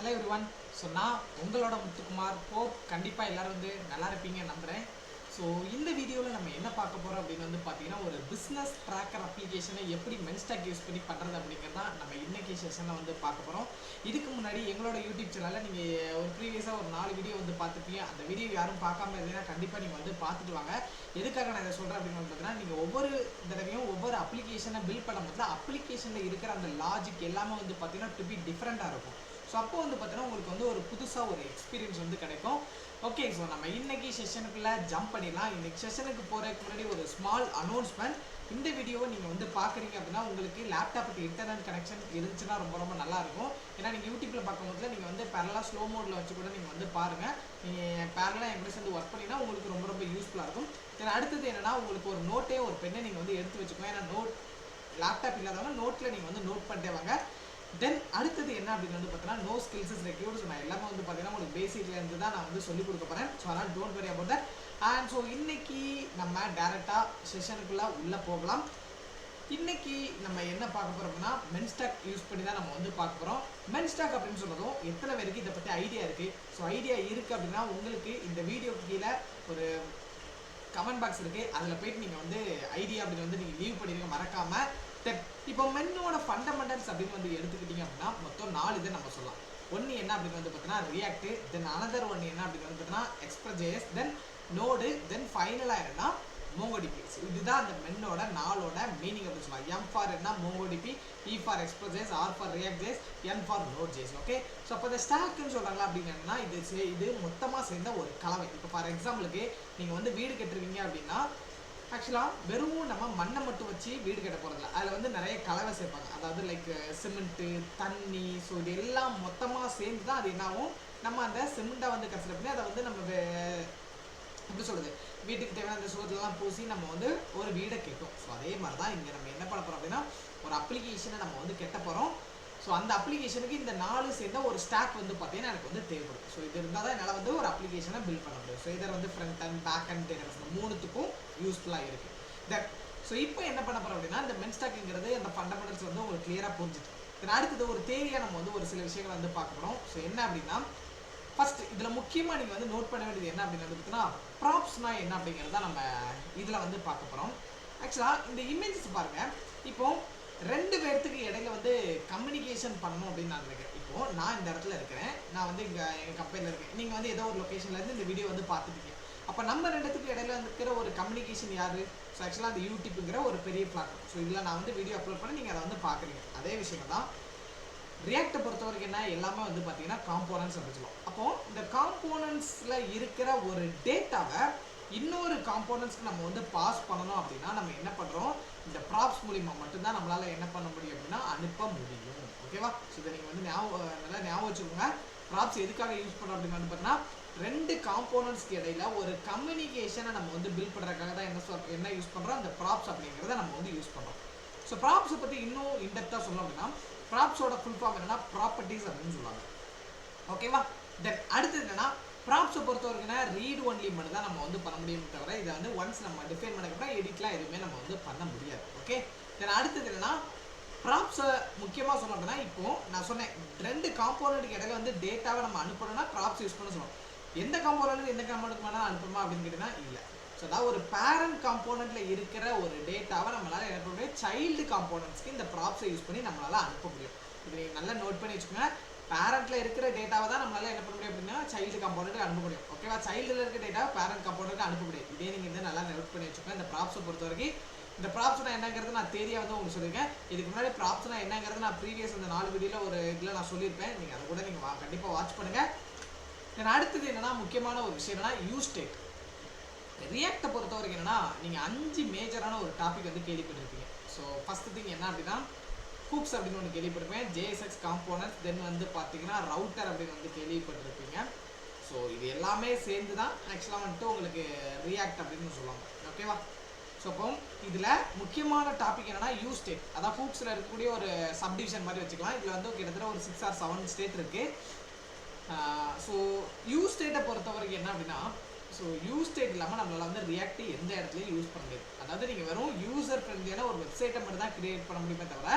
Hello everyone. So நான் உங்களோட Muthukumar. Hope கண்டிப்பாக எல்லோரும் நல்லா இருப்பீங்கன்னு நம்புகிறேன். ஸோ இந்த வீடியோவில் நம்ம என்ன பார்க்க போகிறோம் அப்படின்னு பார்த்தீங்கன்னா, ஒரு பிஸ்னஸ் ட்ராக்கர் அப்ளிகேஷனை எப்படி மென்ஸ்டாக் யூஸ் பண்ணி பண்ணுறது அப்படிங்கிறத நம்ம இன்றைக்கி செஷனில் பார்க்க போகிறோம். இதுக்கு முன்னாடி எங்களோட யூடியூப் சேனலில் நீங்கள் ஒரு ப்ரீவியஸாக ஒரு 4 வீடியோ பார்த்துருப்பீங்க. அந்த வீடியோ யாரும் பார்க்காம இருந்தீங்கன்னா கண்டிப்பாக நீங்கள் பார்த்துட்டு வாங்க. எதுக்காக நான் இதை சொல்கிறேன் அப்படின்னு பார்த்தீங்கன்னா, நீங்கள் ஒவ்வொரு தடவையும் ஒவ்வொரு அப்ளிகேஷனை பில்ட் பண்ணும்போது அப்ளிகேஷனில் இருக்கிற அந்த லாஜிக் எல்லாமே பார்த்தீங்கன்னா டு பி டிஃப்ரெண்ட்டாக இருக்கும். ஸோ அப்போ பார்த்தீங்கன்னா உங்களுக்கு ஒரு புதுசாக ஒரு எக்ஸ்பீரியன்ஸ் கிடைக்கும். ஓகே, ஸோ நம்ம இன்றைக்கி செஷனுக்குள்ளே ஜம்ப் பண்ணிடலாம். இன்றைக்கி செஷனுக்கு போகிறதுக்கு முன்னாடி ஒரு ஸ்மால் அனௌன்ஸ்மெண்ட். இந்த வீடியோவை நீங்கள் பார்க்குறீங்க அப்படின்னா உங்களுக்கு லேப்டாப்புக்கு இன்டர்நெட் கனெக்ஷன் இருந்துச்சுன்னா ரொம்ப நல்லாயிருக்கும். ஏன்னா நீங்கள் யூடியூப்பில் பார்க்கும்போது நீங்கள் பேரலாக ஸ்லோ மோடில் வச்சு கூட நீங்கள் பாருங்கள். நீங்கள் பேரலாக என் கூட சேர்ந்து ஒர்க் பண்ணிங்கன்னா உங்களுக்கு ரொம்ப யூஸ்ஃபுல்லாக இருக்கும். ஏன்னா அடுத்தது என்னென்னா, உங்களுக்கு ஒரு நோட்டே ஒரு பெண்ணை நீங்கள் எடுத்து வச்சுக்கோங்க. ஏன்னா லேப்டாப் இல்லாதவங்க நோட்டில் நீங்கள் நோட் பண்ணிட்டே வாங்க. தென் அடுத்தது என்ன அப்படின்னு பார்த்தீங்கன்னா, no skills is required. So நான் எல்லாமே பார்த்தீங்கன்னா உங்களுக்கு பேசிக்லேருந்து தான் நான் சொல்லிக் கொடுக்க போகிறேன். ஸோ அதனால் don't worry about that. And so இன்றைக்கி நம்ம டேரெக்டாக செஷனுக்குள்ளே உள்ளே போகலாம். இன்றைக்கி நம்ம என்ன பார்க்க போகிறோம் அப்படின்னா, மென்ஸ்டாக் யூஸ் பண்ணி தான் நம்ம பார்க்க போகிறோம். மென்ஸ்டாக் அப்படின்னு சொல்கிறதும் எத்தனை பேருக்கு இதை பற்றி ஐடியா இருக்குது? ஸோ ஐடியா இருக்குது அப்படின்னா உங்களுக்கு இந்த வீடியோக்கு கீழே ஒரு கமெண்ட் பாக்ஸ் இருக்குது. அதில் போய்ட்டு நீங்கள் ஐடியா அப்படின்னு நீங்கள் லீவ் பண்ணிடுங்க மறக்காமல். இப்போ மென்னோட ஃபண்டமெண்டல்ஸ் அப்படின்னு எடுத்துக்கிட்டிங்க அப்படின்னா மொத்தம் 4 இதை நம்ம சொல்லலாம். ஒன்று என்ன அப்படின்னு பார்த்தீங்கன்னா ரியாக்ட், தென் அனதர் ஒன்று என்ன அப்படின்னு பார்த்தீங்கன்னா எக்ஸ்பிரஸ்.js, தென் நோடு, தென் ஃபைனலாக என்னன்னா MongoDB. இதுதான் அந்த மென்னோட 4ஓட மீனிங் அப்படின்னு சொல்லலாம். M ஃபார் என்ன MongoDB, E for Express JS, R for React.js, N for Node.js. Okay, so அப்போ இந்த ஸ்டாக்குன்னு சொல்கிறாங்களா அப்படின்னா இது மொத்தமாக சேர்ந்த ஒரு கலவை. இப்போ ஃபார் எக்ஸாம்பிளுக்கு நீங்கள் வீடு கட்டுருவீங்க அப்படின்னா ஆக்சுவலாக வெறும் நம்ம மண்ணை மட்டும் வச்சு வீடு கட்ட போகிறதில்ல. அதில் நிறைய கலவை சேர்ப்பாங்க. அதாவது லைக் சிமெண்ட்டு, தண்ணி. ஸோ இது எல்லாம் மொத்தமாக சேர்ந்து தான் அது என்னாகும், நம்ம அந்த சிமெண்ட்டை கன்சிடர் பண்ணி அதை நம்ம எப்படி சொல்கிறது, வீட்டுக்கு தேவையான அந்த சுவத்துலலாம் பூசி நம்ம ஒரு வீடை கெட்டோம். ஸோ அதே மாதிரி தான் இங்கே நம்ம என்ன பண்ண போகிறோம் அப்படின்னா, ஒரு அப்ளிகேஷனை நம்ம கெட்ட போகிறோம். ஸோ அந்த அப்ளிகேஷனுக்கு இந்த 4 சேர்ந்த ஒரு ஸ்டாக் பார்த்தீங்கன்னா எனக்கு தேவைப்படும். ஸோ இது இருந்தால் தான் என்னால் ஒரு அப்ளிகேஷனை பில்ட் பண்ண முடியும். ஸோ இதில் front and back and datas 3த்துக்கும் யூஸ்ஃபுல்லாக இருக்குது. தட் ஸோ இப்போ என்ன பண்ண போகிறோம் அப்படின்னா, இந்த மென்ஸ்டாக்ங்கிறது அந்த ஃபண்டமெண்டல்ஸ் உங்களுக்கு கிளியராக புரிஞ்சுட்டு தென் அடுத்தது ஒரு தேரியாக நம்ம ஒரு சில விஷயங்கள் பார்க்க போகிறோம். ஸோ என்ன அப்படின்னா, ஃபஸ்ட் இதில் முக்கியமாக நீங்கள் நோட் பண்ண வேண்டியது என்ன அப்படின்னு பார்த்தீங்கன்னா, ப்ராப்ஸ்னா என்ன அப்படிங்கிறது தான் நம்ம இதில் பார்க்க போகிறோம். ஆக்சுவலாக இந்த இமேஜஸ் பாருங்கள். இப்போது 2 பேர்த்துக்கு இடையில கம்யூனிகேஷன் பண்ணணும் அப்படின்னு நான் நினைக்கிறேன். இப்போது நான் இந்த இடத்துல இருக்கிறேன், நான் இங்கே எங்கள் கம்பெனியில் இருக்கேன், நீங்கள் ஏதோ ஒரு லொக்கேஷன்லேருந்து இந்த வீடியோ பார்த்துட்டீங்க. அப்போ நம்ம 2த்துக்கு இடையில இருக்கிற ஒரு கம்யூனிகேஷன் யார்? ஸோ ஆக்சுவலாக அந்த யூடியூப்புங்கிற ஒரு பெரிய பிளாட்ஃபார்ம். ஸோ இதில் நான் வீடியோ அப்லோட் பண்ணி நீங்கள் அதை பார்க்குறீங்க. அதே விஷயம் தான் ரியாக்டை பொறுத்த வரைக்கும் என்ன, எல்லாமே பார்த்தீங்கன்னா காம்போனன்ட்ஸ் அப்படின்னு சொல்லுவோம். அப்போது இந்த காம்போனன்ட்ஸில் இருக்கிற ஒரு டேட்டாவை இன்னொரு காம்போனன்ட்ஸ்க்கு நம்ம பாஸ் பண்ணணும் அப்படின்னா நம்ம என்ன பண்ணுறோம், இந்த ப்ராப்ஸ் மூலிமா மட்டும்தான் நம்மளால் என்ன பண்ண முடியும் அப்படின்னா அனுப்ப முடியும். ஓகேவா? ஸோ இதை நீங்கள் நல்லா ஞாபகம் வச்சுக்கோங்க. ப்ராப்ஸ் எதுக்காக யூஸ் பண்ணுறோம் அப்படின்னு பார்த்தீங்கன்னா, 2 காம்போனன்ட்ஸ்க்கு இடையில ஒரு கம்யூனிகேஷனை நம்ம பில்ட் பண்ணுறதுக்காக தான் என்ன யூஸ் பண்ணுறோம், அந்த ப்ராப்ஸ் அப்படிங்கிறத நம்ம யூஸ் பண்ணுறோம். ஸோ ப்ராப்ஸை பற்றி இன்னும் இன்டெப்த்தாக சொல்லணும் அப்படின்னா, ப்ராப்ஸோட ஃபுல் ஃபார்ம் என்னன்னா ப்ராப்பர்ட்டிஸ் அப்படின்னு சொல்லுவாங்க. ஓகேவா? தென் அடுத்தது என்னன்னா, ப்ராப்ஸை பொறுத்த வரைக்கும் ரீட் ஒன்லி மட்டும் தான் நம்ம பண்ண முடியும் தவிர இதை ஒன்ஸ் நம்ம டிஃபைன் பண்ணக்கப்புறம் எடிட்லாம் எதுவுமே நம்ம பண்ண முடியாது. ஓகே, தென் அடுத்தது என்னன்னா, ப்ராப்ஸை முக்கியமாக சொல்லணும் அப்படின்னா, இப்போது நான் சொன்னேன் 2 காம்போனண்ட்டுக்கு இடையில டேட்டாவை நம்ம அனுப்பணும்னா ப்ராப்ஸ் யூஸ் பண்ண சொல்லுவோம். எந்த காம்போனண்ட் எந்த காம்போனண்ட்டுக்கு வேணாலும் அனுப்பணுமா அப்படின்னு கேட்டிங்கன்னா இல்லை. ஸோ அதாவது ஒரு பேரண்ட் காம்போனண்ட்டில் இருக்கிற ஒரு டேட்டாவை நம்மளால் என்ன பண்ண முடியும், சைல்டு காம்போனண்ட்ஸ்க்கு இந்த ப்ராப்ஸை யூஸ் பண்ணி நம்மளால் அனுப்ப முடியும். இது நீங்கள் நல்லா நோட் பண்ணி வச்சுக்கோங்க. பேரண்ட்டில் இருக்கிற டேட்டாவை தான் நம்மளால் என்ன பண்ண முடியும் அப்படின்னா சைல்டு காம்போனண்ட்டுக்கு அனுப்ப முடியும். ஓகேவா? சைல்டில் இருக்க டேட்டாவை பேரண்ட் காம்போனண்ட்டுக்கு அனுப்ப முடியும். இதே நீங்கள் நல்லா நோட் பண்ணி வச்சுக்கோங்க. இந்த ப்ராப்ஸை பொறுத்த வரைக்கும் இந்த ப்ராப்ஸ்னா என்னங்கிறது நான் தேரியாக உங்களுக்கு சொல்லியிருக்கேன். இதுக்கு முன்னாடி ப்ராப்ஸ்னா என்னங்கிறது நான் ப்ரீவியஸ் அந்த 4 வீடியோவில் ஒரு இதில் நான் சொல்லியிருப்பேன். நீங்கள் அதை கூட நீங்கள் கண்டிப்பாக வாட்ச் பண்ணுங்கள். தென் அடுத்தது என்னென்னா, முக்கியமான ஒரு விஷயம் என்னென்னா யூஸ் ஸ்டேட். ரியாக்டை பொறுத்த வரைக்கும் என்னென்னா, நீங்கள் 5 மேஜரான ஒரு டாபிக் கேள்விப்பட்டிருப்பீங்க. ஸோ ஃபஸ்ட்டு திங் என்ன அப்படின்னா, ஹூப்ஸ் அப்படின்னு ஒன்று கேள்விப்பட்டிருப்பேன், JSX காம்போனன்ட்ஸ், தென் பார்த்தீங்கன்னா ரவுட்டர் அப்படின்னு கேள்விப்பட்டிருப்பீங்க. ஸோ இது எல்லாமே சேர்ந்து தான் ஆக்சுவலாக உங்களுக்கு ரியாக்ட் அப்படின்னு சொல்லுவாங்க. ஓகேவா? ஸோ அப்போ இதில் முக்கியமான டாபிக் என்னென்னா யூஸ் ஸ்டேட். அதான் ஹூப்ஸில் இருக்கக்கூடிய ஒரு சப்டிவிஷன் மாதிரி வச்சுக்கலாம். இதில் கிட்டத்தட்ட ஒரு 6 or 7 ஸ்டேட் இருக்குது. ஸோ யூஸ் ஸ்டேட்டை பொறுத்த வரைக்கும் என்ன அப்படின்னா, ஸோ யூஸ் ஸ்டேட் இல்லாமல் நம்மளால் ரியாக்ட் எந்த இடத்துலையும் யூஸ் பண்ண முடியாது. அதாவது நீங்கள் வெறும் யூசர் ஃப்ரெண்ட்லியான ஒரு வெப்சைட்டை மட்டும் தான் க்ரியேட் பண்ண முடியுமே தவிர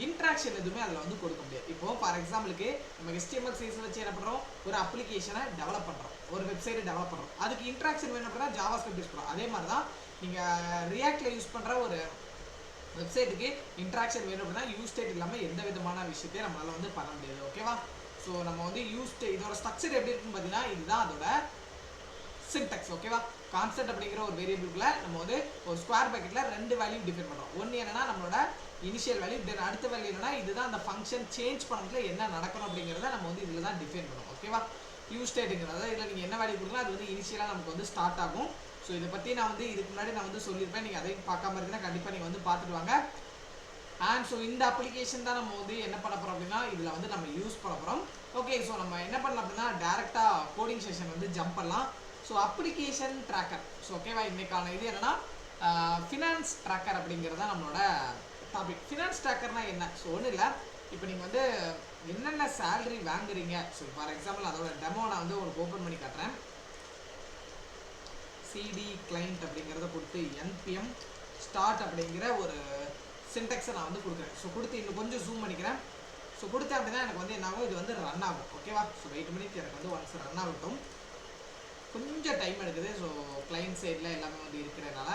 இன்ட்ராக்ஷன் எதுவுமே அதில் வந்து கொடுக்க முடியாது. இப்போ ஃபார் எக்ஸாம்பிளுக்கு நம்ம HTML CSS வச்சு என்ன பண்ணுறோம், ஒரு அப்ளிகேஷனை டெவலப் பண்ணுறோம், ஒரு வெப்சைட்டை டெவலப் பண்ணுறோம். அதுக்கு இன்ட்ராக்ஷன் வேணும் அப்படின்னா ஜாவாஸ்கிரிப்ட் யூஸ் பண்ணுறோம். அதே மாதிரி தான் நீங்கள் ரியாக்டில் யூஸ் பண்ணுற ஒரு வெப்சைட்டுக்கு இன்ட்ராக்ஷன் வேணும் அப்படின்னா யூஸ் ஸ்டேட் இல்லாமல் எந்த விதமான விஷயத்தையும் நம்மளால் வந்து பண்ண முடியாது. ஓகேவா? ஸோ நம்ம வந்து இதோட ஸ்ட்ரக்சர் எப்படி இருக்குன்னு பார்த்தீங்கன்னா இதுதான் அதோட சின்டெக்ஸ். ஓகேவா? கான்ஸ்டன்ட் அப்படிங்கிற ஒரு வேரியபிள்குள்ள நம்ம வந்து ஒரு ஸ்கொயர் பாக்கெட்டில் 2 வேல்யூ டிஃபைன் பண்ணுறோம். ஒன்று என்னன்னா நம்மளோட இனிஷியல் வேல்யூ, தென் அடுத்த வேல்யூ என்னன்னா இதுதான் அந்த ஃபங்க்ஷன் சேஞ்ச் பண்ணுறதுல என்ன நடக்கணும் அப்படிங்கிறத நம்ம வந்து இதில் தான் டிஃபைன் பண்ணுவோம். ஓகேவா? யூஸ் ஸ்டேட்டுங்கிறத இதில் நீங்கள் என்ன வேல்யூ கொடுக்கலாம் அது வந்து இனிஷியலாக நமக்கு வந்து ஸ்டார்ட் ஆகும். ஸோ இதை பற்றி நான் வந்து இதுக்கு முன்னாடி நான் வந்து சொல்லியிருப்பேன். நீங்கள் அதையும் பார்க்காம இருக்குன்னா கண்டிப்பாக நீங்கள் வந்து பார்த்துட்டு வாங்க. அண்ட் ஸோ இந்த அப்ளிகேஷன் தான் நம்ம வந்து என்ன பண்ண போகிறோம் அப்படின்னா இதில் வந்து நம்ம யூஸ் பண்ண போகிறோம். ஓகே, ஸோ நம்ம என்ன பண்ணலாம் அப்படின்னா டேரெக்டாக கோடிங் செஷன் வந்து ஜம்ப் பண்ணலாம். So application tracker. ஸோ ஓகேவா, இன்றைக்கான இது என்னென்னா ஃபினான்ஸ் ட்ராக்கர் அப்படிங்கிறது தான் நம்மளோட டாபிக். ஃபினான்ஸ் ட்ராக்கர்னால் என்ன? ஸோ ஒன்றும் இல்லை, இப்போ நீங்கள் வந்து என்னென்ன சேலரி வாங்குறீங்க. ஸோ ஃபார் எக்ஸாம்பிள் அதோட டெமோ நான் வந்து உங்களுக்கு ஓப்பன் பண்ணி காட்டுறேன். சிடி கிளைண்ட் அப்படிங்கிறத கொடுத்து NPM ஸ்டார்ட் அப்படிங்கிற ஒரு சின்டெக்ஸை நான் வந்து கொடுக்குறேன். ஸோ கொடுத்து இன்னும் கொஞ்சம் ஜூம் பண்ணிக்கிறேன். ஸோ கொடுத்தேன் அப்படின்னா எனக்கு வந்து என்ன ஆகும், இது வந்து ரன் ஆகும். ஓகேவா? ஸோ வெயிட் மினிட், எனக்கு வந்து ஒன்ஸ் ரன் ஆகட்டும். கொஞ்சம் டைம் எடுக்குது. ஸோ கிளைண்ட் சைடில் எல்லாமே வந்து இருக்கிறதுனால.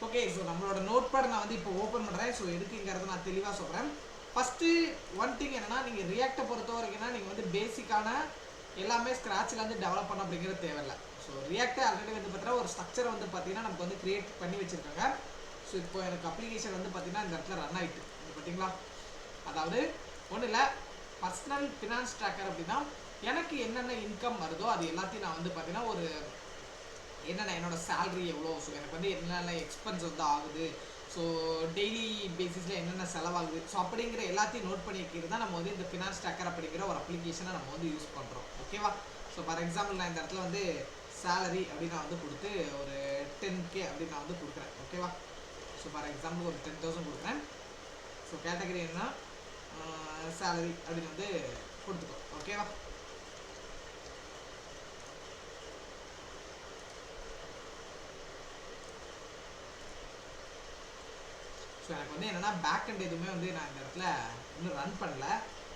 ஓகே, ஸோ நம்மளோட நோட் பேட் நான் வந்து இப்போ ஓப்பன் பண்ணுறேன். ஸோ எதுக்குங்கிறத நான் தெளிவாக சொல்கிறேன். ஃபஸ்ட்டு ஒன் திங் என்னென்னா நீங்கள் ரியாக்டை பொறுத்த வரைக்கும்னா நீங்கள் வந்து பேசிக்கான எல்லாமே ஸ்க்ராட்சில் வந்து டெவலப் பண்ண அப்படிங்கிறது தேவையில்லை. ஸோ ரியாக்டை ஆல்ரெடி வந்து பார்த்தீங்கன்னா ஒரு ஸ்ட்ரக்சரை வந்து பார்த்தீங்கன்னா நமக்கு வந்து கிரியேட் பண்ணி வச்சுருக்காங்க. ஸோ இப்போ எனக்கு அப்ளிகேஷன் வந்து பார்த்தீங்கன்னா இந்த இடத்துல ரன் ஆகிட்டு இது பார்த்தீங்களா. அதாவது ஒன்றும் இல்லை, பர்சனல் ஃபினான்ஸ் ட்ராக்கர் அப்படின்னா எனக்கு என்னென்ன இன்கம் வருதோ அது எல்லாத்தையும் நான் வந்து பார்த்தீங்கன்னா ஒரு என்னென்ன என்னோட சேலரி எவ்வளோ, ஸோ எனக்கு வந்து என்னென்ன எக்ஸ்பென்ஸ் வந்து ஆகுது, ஸோ டெய்லி பேசிஸில் என்னென்ன செலவாகுது, ஸோ அப்படிங்கிற எல்லாத்தையும் நோட் பண்ணி வைக்கிறது தான் நம்ம வந்து இந்த ஃபினான்ஸ் ட்ராக்கர் அப்படிங்கிற ஒரு அப்ளிகேஷனை நம்ம வந்து யூஸ் பண்ணுறோம். ஓகேவா? ஸோ ஃபார் எக்ஸாம்பிள் நான் இந்த இடத்துல வந்து சேலரி அப்படின்னு நான் வந்து கொடுத்து ஒரு 10K அப்படின்னு நான் வந்து கொடுக்குறேன். ஓகேவா? ஸோ ஃபார் எக்ஸாம்பிள் ஒரு 10,000 கொடுக்குறேன். ஸோ கேட்டகரி என்ன சேலரி அப்படின்னு வந்து கொடுத்துக்கோ. ஓகேவா? ஸோ எனக்கு வந்து என்னென்னா பேக் அண்ட் எதுவுமே வந்து நான் இந்த இடத்துல இன்னும் ரன் பண்ணல.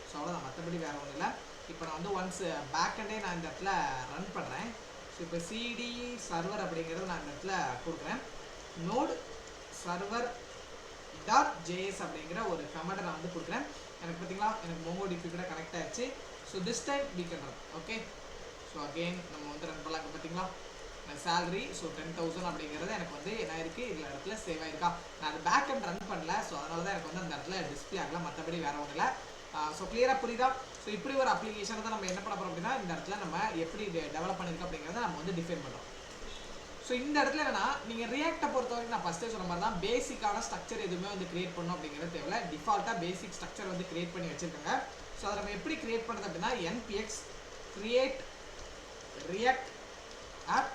ஸோ அவ்வளோதான், மற்றபடி வேறு ஒன்றும் இல்லை. இப்போ நான் வந்து ஒன்ஸ் பேக் அண்டே நான் இந்த இடத்துல ரன் பண்ணுறேன். ஸோ இப்போ சிடி சர்வர் அப்படிங்கிறத நான் இந்த இடத்துல கொடுக்குறேன். நோட் சர்வர் .js அப்படிங்கிற ஒரு கமெண்டை நான் வந்து கொடுக்குறேன். எனக்கு பார்த்தீங்களா எனக்கு MongoDB கூட கனெக்ட் ஆகிடுச்சு. So this time we can run. Okay, so again நம்ம வந்து ரன் பண்ணலாம். பார்த்தீங்களா சேலரி ஸோ 10,000 அப்படிங்கிறது எனக்கு வந்து என்ன இருக்குது இதில் இடத்துல சேவ் ஆகிருக்கா. நான் அது பேக் அண்ட் ரன் பண்ணல. ஸோ அதனால தான் எனக்கு வந்து அந்த இடத்துல டிஸ்பிளே ஆகலாம், மற்றபடி வேறு ஒன்றும் இல்லை. ஸோ கிளியராக புரியுதா? ஸோ இப்படி ஒரு அப்ளிகேஷனை தான் நம்ம என்ன பண்ண போகிறோம் அப்படின்னா இந்த இடத்துல நம்ம எப்படி டெவலப் பண்ணியிருக்கோம் அப்படிங்கிறத நம்ம வந்து டிஃபைன் பண்ணுறோம். ஸோ இந்த இடத்துல என்னன்னா நீங்கள் ரியாக்டை பொறுத்த வரைக்கும் நான் ஃபஸ்ட்டே சொன்ன மாதிரி தான் பேசிக்கான ஸ்ட்ரக்சர் எதுவுமே வந்து கிரியேட் பண்ணணும் அப்படிங்கிறது தேவையில்ல. டிஃபால்ட்டாக பேசிக் ஸ்ட்ரக்சர் வந்து கிரியேட் பண்ணி வச்சுருக்காங்க. ஸோ அதை நம்ம எப்படி கிரியேட் பண்ணுறது அப்படின்னா npx create react app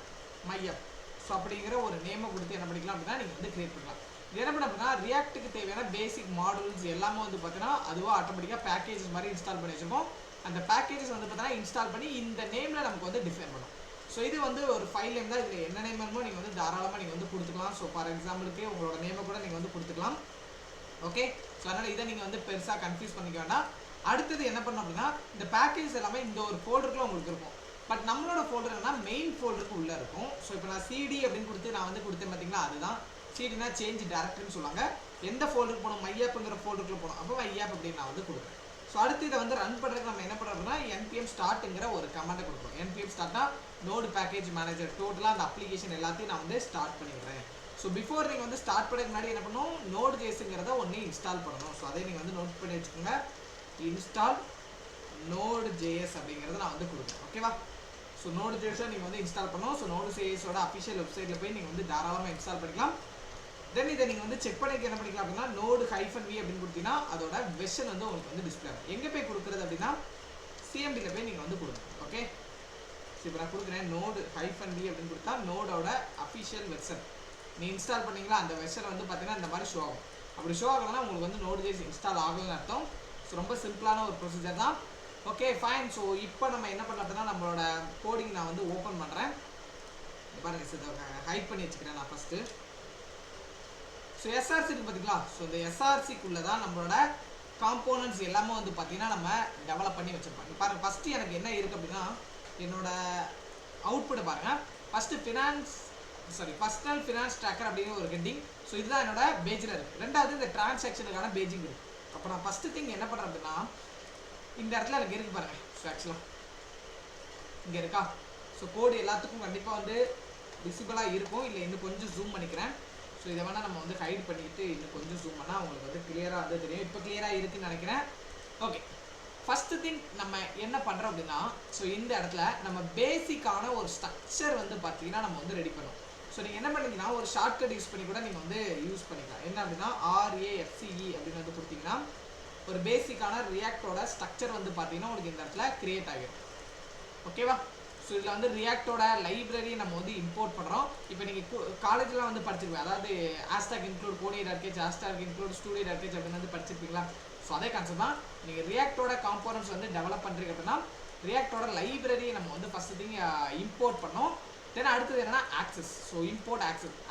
myApp so அப்படிங்கிற ஒரு நேமை கொடுத்து என்ன பண்ணிக்கலாம் அப்படின்னா நீங்கள் வந்து கிரியேட் பண்ணலாம். இது என்ன பண்ண அப்படின்னா ரியாக்ட்டுக்கு தேவையான பேசிக் மாடல்ஸ் எல்லாமே வந்து பார்த்தீங்கன்னா அதுவாக ஆட்டோமேட்டிக்காக பேக்கேஜஸ் மாதிரி இன்ஸ்டால் பண்ணி வச்சுருக்கோம். அந்த பேக்கேஜஸ் வந்து பார்த்தீங்கன்னா இன்ஸ்டால் பண்ணி இந்த நேமில் நமக்கு வந்து டிஃபைன் பண்ணும். ஸோ இது வந்து ஒரு ஃபைல் நேம் தான். இதில் என்ன நேம் வேணுமோ நீங்கள் வந்து தாராளமாக நீங்கள் வந்து கொடுத்துக்கலாம். ஸோ ஃபார் எக்ஸாம்பிளுக்கு உங்களோட நேமை கூட நீங்கள் வந்து கொடுத்துக்கலாம். ஓகே, ஸோ அதனால் இதை நீங்கள் வந்து பெருசாக கன்ஃபியூஸ் பண்ணிக்க வேண்டாம். அடுத்தது என்ன பண்ணோம் அப்படின்னா இந்த பேக்கேஜ் எல்லாமே இந்த ஒரு ஃபோல்டருக்குள்ள உங்களுக்கு இருக்கும். பட் நம்மளோட ஃபோல்டர் என்ன மெயின் ஃபோல்டருக்கு உள்ளே இருக்கும். ஸோ இப்போ நான் சிடி அப்படின்னு கொடுத்து நான் வந்து கொடுத்தேன் பார்த்தீங்களா, அதுதான் சிடினா சேஞ்ச் டேரக்டரின்னு சொல்லுவாங்க. எந்த ஃபோல்டருக்கு போகணும், myAppங்கிற ஃபோல்டருக்குள்ள போகணும். அப்போ myApp அப்படின்னு நான் வந்து கொடுக்குறேன். ஸோ அடுத்து இதை வந்து ரன் பண்ணுறதுக்கு நம்ம என்ன பண்ணுறோம்னா npm startங்கிற ஒரு கமெண்டை கொடுக்குறோம். npm startனா நோடு பேக்கேஜ் மேனேஜர் டோட்டலாக அந்த அப்ளிகேஷன் எல்லாத்தையும் நான் வந்து ஸ்டார்ட் பண்ணிடுறேன். ஸோ பிஃபோர் நீங்கள் வந்து ஸ்டார்ட் பண்ணுறதுக்கு முன்னாடி என்ன பண்ணணும், Node.jsங்கிறத ஒன்று இன்ஸ்டால் பண்ணணும். ஸோ அதை நீங்கள் வந்து நோட் பண்ணி வச்சுக்கோங்க. இன்ஸ்டால் Node.js அப்படிங்கிறத நான் வந்து கொடுக்குறேன். ஓகேவா? ஸோ Node.js நீங்கள் வந்து இன்ஸ்டால் பண்ணணும். ஸோ Node.jsோட அஃபிஷியல் வெப்சைட்டில் போய் நீங்கள் வந்து தாராளமாக இன்ஸ்டால் பண்ணிக்கலாம். தென் இதை நீங்கள் வந்து செக் பண்ணிக்க என்ன பண்ணிக்கலாம் அப்படின்னா Node-v அப்படின்னு கொடுத்தீங்கன்னா அதோட வெர்ஷன் வந்து உங்களுக்கு வந்து டிஸ்பிளே ஆகும். எங்கே போய் கொடுக்குறது அப்படின்னா சிஎம்டியில் போய் நீங்கள் வந்து கொடுங்க. ஓகே, ஸோ இப்போ நான் கொடுக்குறேன் Node-v அப்படின்னு கொடுத்தா நோடோட அஃபிஷியல் வெர்ஷன் நீ இன்ஸ்டால் பண்ணிங்களா அந்த வெர்ஷன் வந்து பார்த்தீங்கன்னா இந்த மாதிரி ஷோ ஆகும். அப்படி ஷோ ஆகலைன்னா உங்களுக்கு வந்து Node.js இன்ஸ்டால் ஆகலன்னு அர்த்தம். ஸோ ரொம்ப சிம்பிளான ஒரு ப்ரொசீஜர் தான். Okay fine. ஸோ இப்போ நம்ம என்ன பண்ணலாம் அப்படின்னா நம்மளோட கோடிங் நான் வந்து ஓப்பன் பண்ணுறேன். பாருங்கள் சார், ஹைட் பண்ணி வச்சுக்கிறேன் நான் ஃபஸ்ட்டு. ஸோ எஸ்ஆர்சிக்கு பார்த்தீங்களா, ஸோ இந்த எஸ்ஆர்சிக்குள்ளே தான் நம்மளோட காம்போனன்ட்ஸ் எல்லாமே வந்து பார்த்தீங்கன்னா நம்ம டெவலப் பண்ணி வச்சுருப்போம். பாருங்கள், ஃபஸ்ட்டு எனக்கு என்ன இருக்குது அப்படின்னா, என்னோட அவுட்புட்டை பாருங்கள். ஃபஸ்ட்டு பர்சனல் ஃபினான்ஸ் ட்ராக்கர் அப்படிங்கிற ஒரு ஹெட்டிங். ஸோ இதுதான் என்னோட பேஜில் இருக்குது. ரெண்டாவது இந்த டிரான்சாக்ஷனுக்கான பேஜிங் இருக்குது. அப்போ நான் ஃபஸ்ட்டு திங் என்ன பண்ணுறேன் அப்படின்னா, இந்த இடத்துல எனக்கு இருக்குது பாருங்கள். ஸோ ஆக்சுவலாக இங்கே இருக்கா, ஸோ கோடு எல்லாத்துக்கும் கண்டிப்பாக வந்து விசிபிளாக இருக்கும். இல்லை இன்னும் கொஞ்சம் ஜூம் பண்ணிக்கிறேன். ஸோ இதை வேணால் நம்ம வந்து ஹைட் பண்ணிவிட்டு இன்னும் கொஞ்சம் ஜூம் பண்ணால் உங்களுக்கு வந்து கிளியராக வந்து தெரியும். இப்போ கிளியராக இருக்குதுன்னு நினைக்கிறேன். ஓகே, ஃபஸ்ட்டு திங் நம்ம என்ன பண்ணுறோம் அப்படின்னா, ஸோ இந்த இடத்துல நம்ம பேசிக்கான ஒரு ஸ்ட்ரக்சர் வந்து பார்த்தீங்கன்னா நம்ம வந்து ரெடி பண்ணோம். ஸோ நீங்கள் என்ன பண்ணிங்கன்னா, ஒரு ஷார்ட்கட் யூஸ் பண்ணி கூட நீங்கள் வந்து யூஸ் பண்ணிக்கலாம். என்ன அப்படின்னா RAFCE அப்படின்னு வந்து கொடுத்தீங்கன்னா ஒரு பேசிக்கான ரியாக்டோட ஸ்ட்ரக்சர் வந்து பார்த்தீங்கன்னா உங்களுக்கு இந்த இடத்துல கிரியேட் ஆகிடும். ஓகேவா? ஸோ இதில் வந்து ரியாக்டோட லைப்ரரி நம்ம வந்து இம்போர்ட் பண்ணுறோம். இப்போ நீங்கள் காலேஜில் வந்து படிச்சிருப்பீங்க, அதாவது ஹேஷ்டாக் இன்க்ளூட் கோடி டர்கேஜ், ஹேஷ்டாக் இன்க்ளூட் ஸ்டூடியோ டர்கேஜ் அப்படின்னு வந்து படிச்சிருப்பீங்களா? ஸோ அதே கான்செப்ட் தான். நீங்கள் ரியாக்டோட காம்போனன்ட்ஸ் வந்து டெவலப் பண்ணுறீங்க அப்படின்னா ரியாக்டோட லைப்ரரியை நம்ம வந்து ஃபஸ்ட்டு திங் இம்போர்ட் பண்ணோம். தென் அடுத்தது என்னன்னா ஆக்சஸ். ஸோ இம்போர்ட்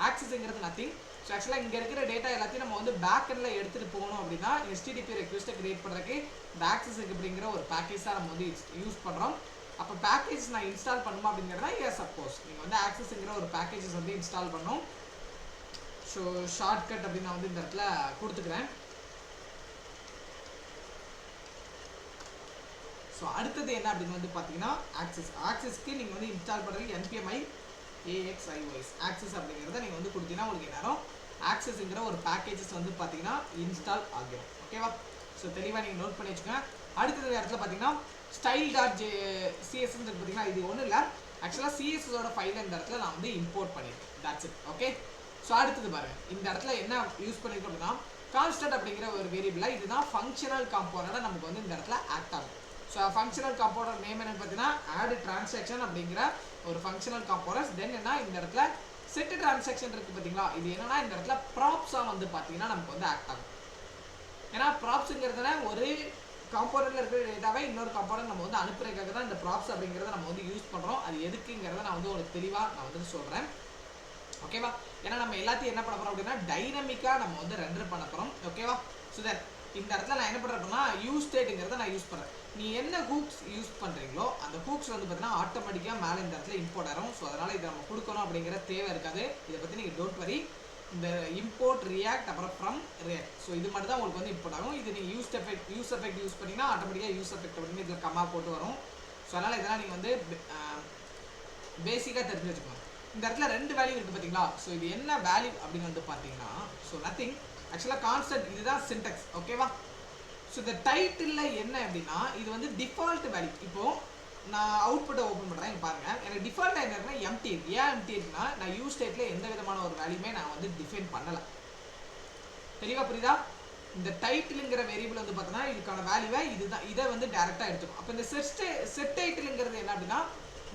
ஆக்சஸ்ங்கிறது நத்திங். ஸோ ஆக்சுவலாக இங்கே இருக்கிற டேட்டா எல்லாத்தையும் நம்ம வந்து பேக்கெண்டில் எடுத்துகிட்டு போகணும் அப்படின்னா HTTP ரெக்வெஸ்ட்டை கிரியேட் பண்ணுறதுக்கு இந்த ஆக்சஸ் அப்படிங்கிற ஒரு பேக்கேஜ் தான் நம்ம வந்து யூஸ் பண்ணுறோம். அப்போ பேக்கேஜ் நான் இன்ஸ்டால் பண்ணுமா அப்படிங்கிறதா சப்போஸ் நீங்கள் வந்து ஆக்சஸ்ங்கிற ஒரு பேக்கேஜஸ் வந்து இன்ஸ்டால் பண்ணணும். ஸோ ஷார்ட்கட் அப்படின்னு நான் வந்து இந்த இடத்துல கொடுத்துக்கிறேன். ஸோ அடுத்தது என்ன அப்படின்னு வந்து பார்த்தீங்கன்னா ஆக்சஸ்க்கு நீங்கள் வந்து இன்ஸ்டால் பண்ணுறதுக்கு NPM AXIOS ஆக்சஸ் அப்படிங்கிறத நீங்கள் வந்து கொடுத்தீங்கன்னா உங்களுக்கு நேரம் ஆக்சஸ்ங்கிற ஒரு பேக்கேஜஸ் வந்து பார்த்தீங்கன்னா இன்ஸ்டால் ஆகிடும். ஓகேவா? ஸோ தெளிவாக நீங்கள் நோட் பண்ணி வச்சுக்கோங்க. அடுத்தது இடத்துல பார்த்தீங்கன்னா style.css பார்த்தீங்கன்னா இது ஒன்றும் இல்லை, ஆக்சுவலாக CSSோட ஃபைல் இந்த இடத்துல நான் வந்து இம்போர்ட் பண்ணியிருக்கேன். That's it. ஓகே, ஸோ அடுத்தது பாருங்கள், இந்த இடத்துல என்ன யூஸ் பண்ணியிருக்கோம் அப்படின்னா கான்ஸ்டன்ட் அப்படிங்கிற ஒரு வேரியபிளாக இதுதான் ஃபங்க்ஷனல் காம்போனண்ட்டாக நமக்கு வந்து இந்த இடத்துல ஆக்ட் ஆகும். ஸோ ஃபங்க்ஷனல் காம்போனன்ட் நேம் என்னன்னு பார்த்தீங்கன்னா ஆட் டிரான்சாக்ஷன் அப்படிங்கிற ஒரு ஃபங்க்ஷனல் காம்போனன்ட்ஸ். தென் என்ன இந்த இடத்துல செட் டிரான்சாக்ஷன் இருக்குது பார்த்தீங்களா, இது என்னன்னா இந்த இடத்துல ப்ராப்ஸாக வந்து பார்த்தீங்கன்னா நமக்கு வந்து ஆக்ட் ஆகும். ஏன்னா ப்ராப்ஸுங்கிறதுல ஒரு காம்போனண்ட்டில் இருக்கிற டேட்டாவை இன்னொரு காம்போனண்ட் நம்ம வந்து அனுப்புறதுக்காக தான் இந்த ப்ராப்ஸ் அப்படிங்கிறத நம்ம வந்து யூஸ் பண்ணுறோம். அது எதுக்குங்கிறத நான் வந்து ஒரு தெளிவாக நான் வந்து சொல்கிறேன். ஓகேவா? ஏன்னா நம்ம எல்லாத்தையும் என்ன பண்ண போகிறோம் அப்படின்னா டைனமிக்காக நம்ம வந்து ரெண்டர் பண்ண போகிறோம். ஓகேவா? ஸோ தட் இந்த இடத்துல நான் என்ன பண்ணுறேன் அப்படின்னா யூஸ் ஸ்டேட்டுங்கிறத நான் யூஸ் பண்ணுறேன். நீ என்ன ஹூக்ஸ் யூஸ் பண்ணுறீங்களோ அந்த ஹூக்ஸ் வந்து பார்த்தீங்கன்னா ஆட்டோமேட்டிக்காக மேலே இந்த இடத்துல இம்போர்ட் ஆகும். ஸோ அதனால் இதை நம்ம கொடுக்கணும் அப்படிங்கிற தேவை இருக்காது. இதை பற்றி நீங்கள் டோன்ட் வரி. இந்த இம்போர்ட் ரியாக்ட் அப்புறம் ஃப்ரம் ரியாக்ட், ஸோ இது மட்டும் தான் உங்களுக்கு வந்து இம்போர்ட் ஆகும். இது நீங்கள் யூஸ் எஃபெக்ட் யூஸ் பண்ணிங்கன்னா ஆட்டோமேட்டிக்காக யூஸ் எஃபெக்ட் அப்படின்னு இதில் கம்மா போட்டு வரும். ஸோ அதனால் இதெல்லாம் நீங்கள் வந்து பேசிக்காக தெரிஞ்சு வச்சுக்கோங்க. இந்த இடத்துல ரெண்டு வேல்யூ இருக்குது பார்த்தீங்களா? ஸோ இது என்ன வேல்யூ அப்படின்னு வந்து பார்த்தீங்கன்னா ஸோ நத்திங், ஆக்சுவலாக கான்ஸ்டன்ட், இதுதான் சின்டெக்ஸ். ஓகேவா? ஸோ இந்த டைட்டிலில் என்ன அப்படின்னா இது வந்து டிஃபால்ட் வேல்யூ. இப்போது நான் அவுட்புட்டை ஓப்பன் பண்ணுறேன், இங்கே பாருங்கள். எனக்கு டிஃபால்ட்டாக என்ன இருக்குன்னா எம்டி இருக்கு. ஏன் எம்டி இருக்குன்னா நான் யூஸ் ஸ்டேட்டில் எந்த விதமான ஒரு வேல்யூமே நான் வந்து டிஃபைன் பண்ணலை. தெளிவாக புரியுதா? இந்த டைட்டிலுங்கிற வேரியபிள் வந்து பார்த்தோன்னா இதுக்கான வேல்யூவை இதுதான், இதை வந்து டேரெக்டாக எடுத்துக்கும். அப்போ இந்த செட் டைட்டிலுங்கிறது என்ன அப்படின்னா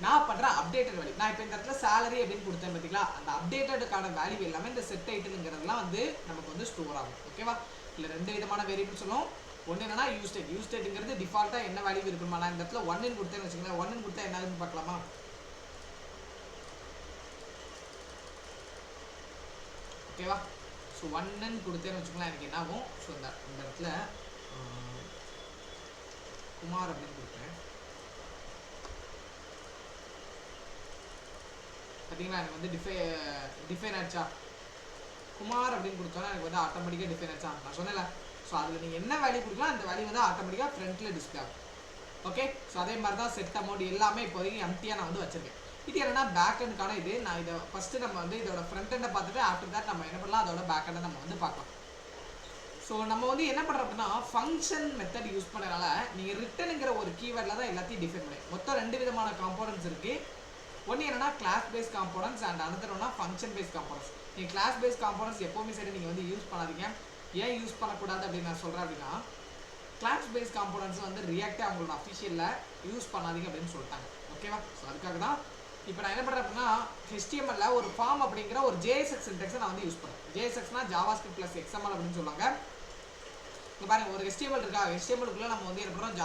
நான் பண்ணுற அப்டேட்டட் வேல்யூ. நான் இப்போ இந்த இடத்துல சேலரி அப்படின்னு கொடுத்தேன் பார்த்தீங்களா, அந்த அப்டேட்டடுக்கான வேல்யூ எல்லாமே இந்த செட் டைட்டிலுங்கிறதுலாம் வந்து நமக்கு வந்து ஸ்டோர் ஆகும். ஓகேவா? இல்லை ரெண்டு விதமான வேரியபிள் சொல்லுவோம். ஒன்று என்னன்னா யூஸ் ஸ்டேட்டுங்கிறது டிஃபால்ட்டாக என்ன வேல்யூ இருக்குமா, நான் இந்த இடத்துல 1ன்னு கொடுத்தேன்னு வச்சுக்கோங்களேன். 1ன்னு கொடுத்தா என்னதுன்னு பார்க்கலாமா? ஓகேவா? ஸோ 1ன்னு கொடுத்தேன்னு வச்சுக்கோங்களேன், எனக்கு என்ன ஆகும்? ஸோ இந்த இடத்துல குமார் அப்படின்னு கொடுத்தேன் பார்த்தீங்களா, எனக்கு வந்து டிஃபைன் ஆச்சா. குமார் அப்படின்னு கொடுத்தோன்னா எனக்கு வந்து ஆட்டோமேட்டிக்காக டிஃபைன் ஆச்சா. நான் சொன்னேன்ல, ஸோ அதில் நீங்கள் என்ன வேல்யூ கொடுக்கலாம் அந்த வேல்யூ வந்து ஆட்டோமேட்டிக்காக ஃப்ரண்ட்டில் டிஸ்பிளே ஆகும். ஓகே, ஸோ அதே மாதிரி தான் செட் அமௌண்ட் எல்லாமே இப்போதைக்கு எம்டியாக நான் வந்து வச்சுருக்கேன். இது என்னன்னா பேக் எண்டுக்கான இது. நான் இதை ஃபஸ்ட்டு நம்ம வந்து இதோட ஃப்ரண்ட் எண்டை பார்த்துட்டு ஆஃப்டர் தட் நம்ம என்ன பண்ணலாம் அதோட பேக் எண்டை நம்ம வந்து பார்க்கலாம். ஸோ நம்ம வந்து என்ன பண்ணுறோம் அப்படின்னா ஃபங்க்ஷன் மெத்தட் யூஸ் பண்ணனால நீங்கள் ரிட்டனுங்கிற ஒரு கீவேர்டில் தான் எல்லாத்தையும் டிஃபைன் பண்ணி மொத்தம் ரெண்டு விதமான காம்போனன்ட்ஸ் இருக்குது. ஒன்று என்னன்னா class base components and another ஒன்னா ஃபங்க்ஷன் பேஸ் காம்போனன்ட்ஸ். நீங்கள் கிளாஸ் பேஸ் காம்போனன்ட்ஸ் எப்போவுமே சரி நீங்கள் வந்து யூஸ் பண்ணாதீங்க. ஏன் யூஸ் பண்ணக்கூடாது அப்படின்னு நான் சொல்கிறேன் அப்படின்னா கிளாஸ் பேஸ் காம்போனன்ட்ஸ் வந்து ரியாக்டே அவங்களோட அஃபிஷியலில் யூஸ் பண்ணாதீங்க அப்படின்னு சொல்லிட்டாங்க. ஓகேவா? ஸோ அதுக்காக தான் இப்போ நான் என்ன பண்ணுறேன் அப்படின்னா HTML ஒரு ஃபார்ம் அப்படிங்கிற ஒரு JSX சின்டெக்ஸை நான் வந்து யூஸ் பண்ணுறேன். JSXனா JavaScript + XML அப்படின்னு சொல்லுவாங்க. இப்போ பாருங்கள் ஒரு HTML இருக்கா, HTMLக்குள்ளே நம்ம வந்து என்ன பண்ணுறோம்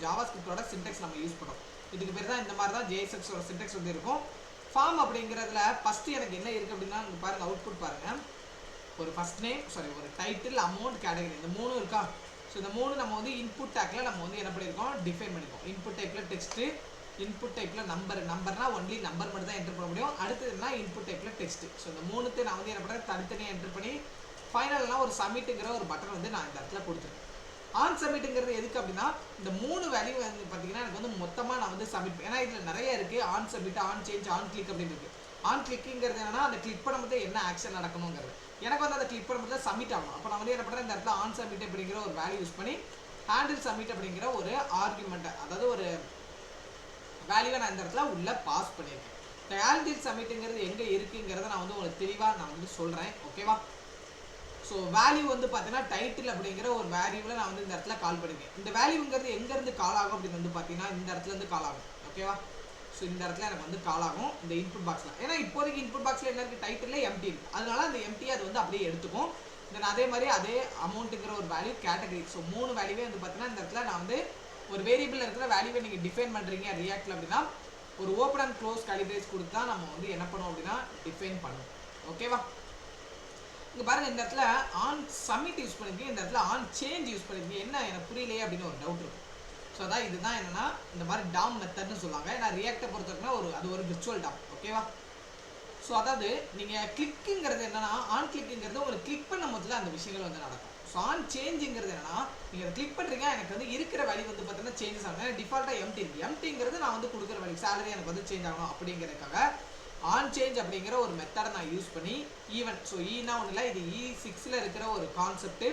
JavaScriptோட சின்டெக்ஸ் நம்ம யூஸ் பண்ணுறோம். இதுக்கு பேர் தான் இந்த மாதிரி தான் JSXோட சின்டெக்ஸ் வந்து இருக்கும். ஃபார்ம் அப்படிங்கிறதுல ஃபஸ்ட்டு எனக்கு என்ன இருக்குது அப்படின்னா இங்கே பாருங்கள் அவுட்புட் பாருங்கள். ஒரு ஃபர்ஸ்ட் நேம் ஒரு டைட்டில் அமௌண்ட் கேட்டகரி இந்த 3 இருக்கா. ஸோ இந்த 3 நம்ம வந்து இன்புட் டேக்கில் நம்ம வந்து என்ன பண்ணியிருக்கோம், டிஃபைன் பண்ணியிருக்கோம். இன்புட் டைப்பில் டெக்ஸ்ட்டு, இன்புட் டைப்பில் நம்பர்னா ஒன்லி நம்பர் மட்டும் தான் என்டர் பண்ண முடியும். அடுத்ததுனா இன்புட் டைப்பில் டெக்ஸ்ட்டு. ஸோ இந்த 3 நான் வந்து என்ன பண்ணுறேன், தனித்தனியாக என்டர் பண்ணி ஃபைனல்னா ஒரு சப்மிட்டுங்கிற ஒரு பட்டன் வந்து நான் இந்த இடத்துல கொடுத்துருக்கேன். ஆன் சப்மிட்டுங்கிறது எதுக்கு அப்படின்னா, இந்த 3 வேல்யூ வந்து பார்த்தீங்கன்னா எனக்கு வந்து மொத்தமாக நான் வந்து சப்மிட், ஏன்னா இதில் நிறைய இருக்குது. On submit, on change, on click அப்படின்னு இருக்குது. ஆன் கிளிக்குங்கிறது என்னன்னா, அந்த கிளிக் பண்ணும்போது என்ன ஆக்ஷன் நடக்கணுங்கிறது. எனக்கு வந்து அதை கிளிக் பண்ணும்போது சப்மிட் ஆகணும். அப்போ நான் வந்து என்ன பண்ணுறேன், இந்த இடத்துல ஆன் சப்மிட் அப்படிங்கிற ஒரு வேல்யூ யூஸ் பண்ணி ஹேண்டில் சப்மிட் அப்படிங்கிற ஒரு ஆர்குமெண்ட்டை, அதாவது ஒரு வேல்யூவை நான் இந்த இடத்துல உள்ள பாஸ் பண்ணியிருக்கேன். இந்த ஹேண்டில் சப்மிட்டுங்கிறது எங்கே இருக்குங்கிறத நான் வந்து உங்களுக்கு தெளிவாக நான் வந்து சொல்கிறேன். ஓகேவா. ஸோ வேல்யூ வந்து பார்த்தீங்கன்னா டைட்டில் அப்படிங்கிற ஒரு வேல்யூவில் நான் வந்து இந்த இடத்துல கால் பண்ணியிருக்கேன். இந்த வேல்யூங்கிறது எங்கேருந்து கால் ஆகும் அப்படின்னு வந்து பார்த்தீங்கன்னா இந்த இடத்துலேருந்து கால் ஆகும். ஓகேவா. ஸோ இந்த இடத்துல எனக்கு வந்து கால் ஆகும் இந்த இன்புட் பாக்ஸில். ஏன்னா இப்போதைக்கு இன்புட் பாக்ஸில் என்ன இருக்குது, டைட்டில் எம்டி இருக்குது. அதனால அந்த எம்டி அது வந்து அப்படியே எடுத்துக்கும். தென் அதே மாதிரி அதே அமௌண்ட்டுங்கிற ஒரு வேல்யூ கேட்டகரி. ஸோ 3 வேல்யூவே வந்து பார்த்தீங்கன்னா இந்த இடத்துல நான் வந்து ஒரு வேரியபிளில் இருக்கிற வேல்யூவை நீங்கள் டிஃபைன் பண்ணுறீங்க ரியாக்டில் அப்படின்னா ஒரு ஓப்பன் அண்ட் க்ளோஸ் கலிபிரேஸ் கொடுத்து தான் நம்ம வந்து என்ன பண்ணுவோம் அப்படின்னா டிஃபைன் பண்ணுவோம். ஓகேவா. இங்கே பாருங்கள், இந்த இடத்துல ஆன் சப்மிட் யூஸ் பண்ணிருக்கீங்க, இந்த இடத்துல ஆன் சேஞ்ச் யூஸ் பண்ணிருக்கீங்க. என்ன எனக்கு புரியலையே அப்படின்னு ஒரு டவுட் இருக்கும். ஸோ அதான் இதுதான் என்னன்னா இந்த மாதிரி டாம் மெத்தட்னு சொல்லுவாங்க. நான் ரியாக்டை பொறுத்தவரைக்கும் அது ஒரு விர்ச்சுவல் டாம். ஓகேவா. ஸோ அதாவது நீங்கள் கிளிக்குங்கிறது என்னன்னா, ஆன் கிளிக்குங்கிறது உங்களுக்கு கிளிக் பண்ணும் போதுல அந்த விஷயங்கள் வந்து நடக்கும். ஸோ ஆன் சேஞ்சுங்கிறது என்னன்னா, நீங்கள் அதை கிளிக் பண்ணுறீங்க, எனக்கு வந்து இருக்கிற வேல்யூ வந்து பார்த்தீங்கன்னா சேஞ்சஸ் ஆகும். ஏன்னா டிஃபால்ட்டாக எம்டி இருக்குது. எம்டிங்கிறது நான் வந்து கொடுக்குற வேல்யூ சேலரி எனக்கு வந்து சேஞ்ச் ஆகணும் அப்படிங்கிறதுக்காக ஆன் சேஞ்ச் அப்படிங்கிற ஒரு மெத்தடை நான் யூஸ் பண்ணி ஈவன், ஸோ ஈனா ஒன்றும் இல்லை, இது E6ல் இருக்கிற ஒரு கான்செப்ட்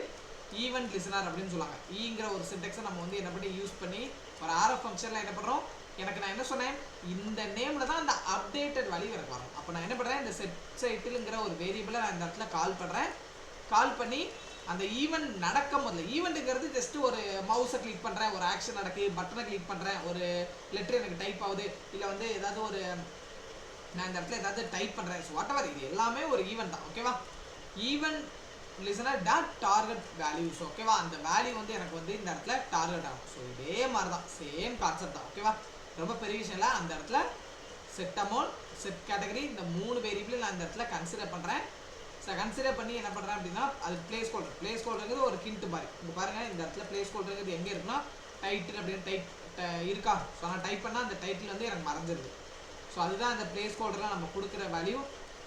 ஈவென்ட் லிசனர் அப்படின்னு சொல்லுவாங்க. ஈங்கிற ஒரு சின்டெக்ஸை நம்ம வந்து என்ன பண்ணி யூஸ் பண்ணி ஒரு ஆர்எஃப் ஃபங்க்ஷனில் என்ன பண்ணுறோம், எனக்கு நான் என்ன சொன்னேன், இந்த நேமில் தான் அந்த அப்டேட்டட் வேல்யூ எனக்கு வரும். அப்போ நான் என்ன பண்ணுறேன், இந்த செட் சைட்டிலுங்கிற ஒரு வேரியபிளை நான் இந்த இடத்துல கால் பண்ணுறேன். கால் பண்ணி அந்த ஈவெண்ட் நடக்கும் போதில், ஈவெண்ட்டுங்கிறது ஜஸ்ட் ஒரு மவுஸை கிளிக் பண்ணுறேன், ஒரு ஆக்ஷன் நடக்கு, பட்டனை கிளிக் பண்ணுறேன், ஒரு லெட்டர் எனக்கு டைப் ஆகுது, இல்லை வந்து ஏதாவது ஒரு நான் இந்த இடத்துல ஏதாவது டைப் பண்ணுறேன். ஸோ வாட் எவர், இது எல்லாமே ஒரு ஈவெண்ட் தான். ஓகேவா. Event listener dot target values. ஓகேவா. அந்த வேல்யூ வந்து எனக்கு வந்து இந்த இடத்துல டார்கெட் ஆகும். ஸோ இதே மாதிரி தான், சேம் கான்செப்ட் தான். ஓகேவா. ரொம்ப பெரிய விஷயம் இல்லை. அந்த இடத்துல செட் அமௌண்ட், செட் கேட்டகரி, இந்த 3 வேரியபிள் நான் இந்த இடத்துல கன்சிடர் பண்ணுறேன். ஸோ கன்சிடர் பண்ணி என்ன பண்ணுறேன் அப்படின்னா, அது பிளேஸ் ஹோல்டர். பிளேஸ் ஹோல்டருங்கிறது ஒரு கிண்ட் மாதிரி. இப்போ பாருங்கள், இந்த இடத்துல பிளேஸ் ஹோல்டருங்கிறது எங்கே இருக்குன்னா டைட்டில் அப்படின்னு இருக்கா. ஸோ நான் டைப் பண்ணால் அந்த டைட்டில் வந்து எனக்கு மறைஞ்சிருது. ஸோ அதுதான் இந்த பிளேஸ் ஹோல்டரில் நம்ம கொடுக்குற வேல்யூ.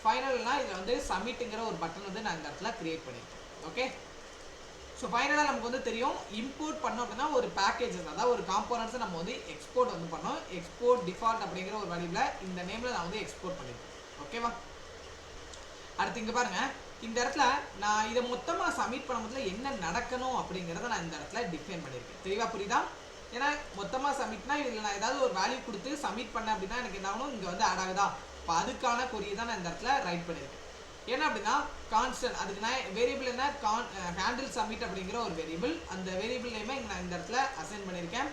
ஃபைனல்னால் இதில் வந்து சப்மிட்டுங்கிற ஒரு பட்டன் வந்து நான் இந்த இடத்துல க்ரியேட் பண்ணியிருக்கேன். ஓகே. ஸோ ஃபைனலாக நமக்கு வந்து தெரியும், இம்போர்ட் பண்ணோம் அப்படின்னா ஒரு பேக்கேஜஸ், அதாவது ஒரு காம்போனன்ட்ஸை நம்ம வந்து எக்ஸ்போர்ட் வந்து பண்ணோம். எக்ஸ்போர்ட் டிஃபால்ட் அப்படிங்கிற ஒரு வேல்யூவில் இந்த நேமில் நான் வந்து எக்ஸ்போர்ட் பண்ணியிருக்கேன். ஓகேவா. அடுத்து இங்கே பாருங்கள், இந்த இடத்துல நான் இதை மொத்தமாக சப்மிட் பண்ணும்போது என்ன நடக்கணும் அப்படிங்கிறத நான் இந்த இடத்துல டிஃபைன் பண்ணியிருக்கேன். தெளிவாக புரியுதா. ஏன்னா மொத்தமாக சப்மிட்னா இதில் நான் ஏதாவது ஒரு வேல்யூ கொடுத்து சப்மிட் பண்ணேன் அப்படின்னா எனக்கு என்ன ஆகணும், இங்கே வந்து ஆட் ஆகுதா. இப்போ அதுக்கான குறியை தான் நான் இந்த இடத்துல ரைட் பண்ணியிருக்கேன். ஏன்னா அப்படின்னா கான்ஸ்டன்ட், அதுக்கு நான் வேரியபிள் என்ன, ஹேண்டில் சப்மிட் அப்படிங்கிற ஒரு வேரியபிள், அந்த வேரியபிள் நேமே நான் இந்த இடத்துல அசைன் பண்ணியிருக்கேன்.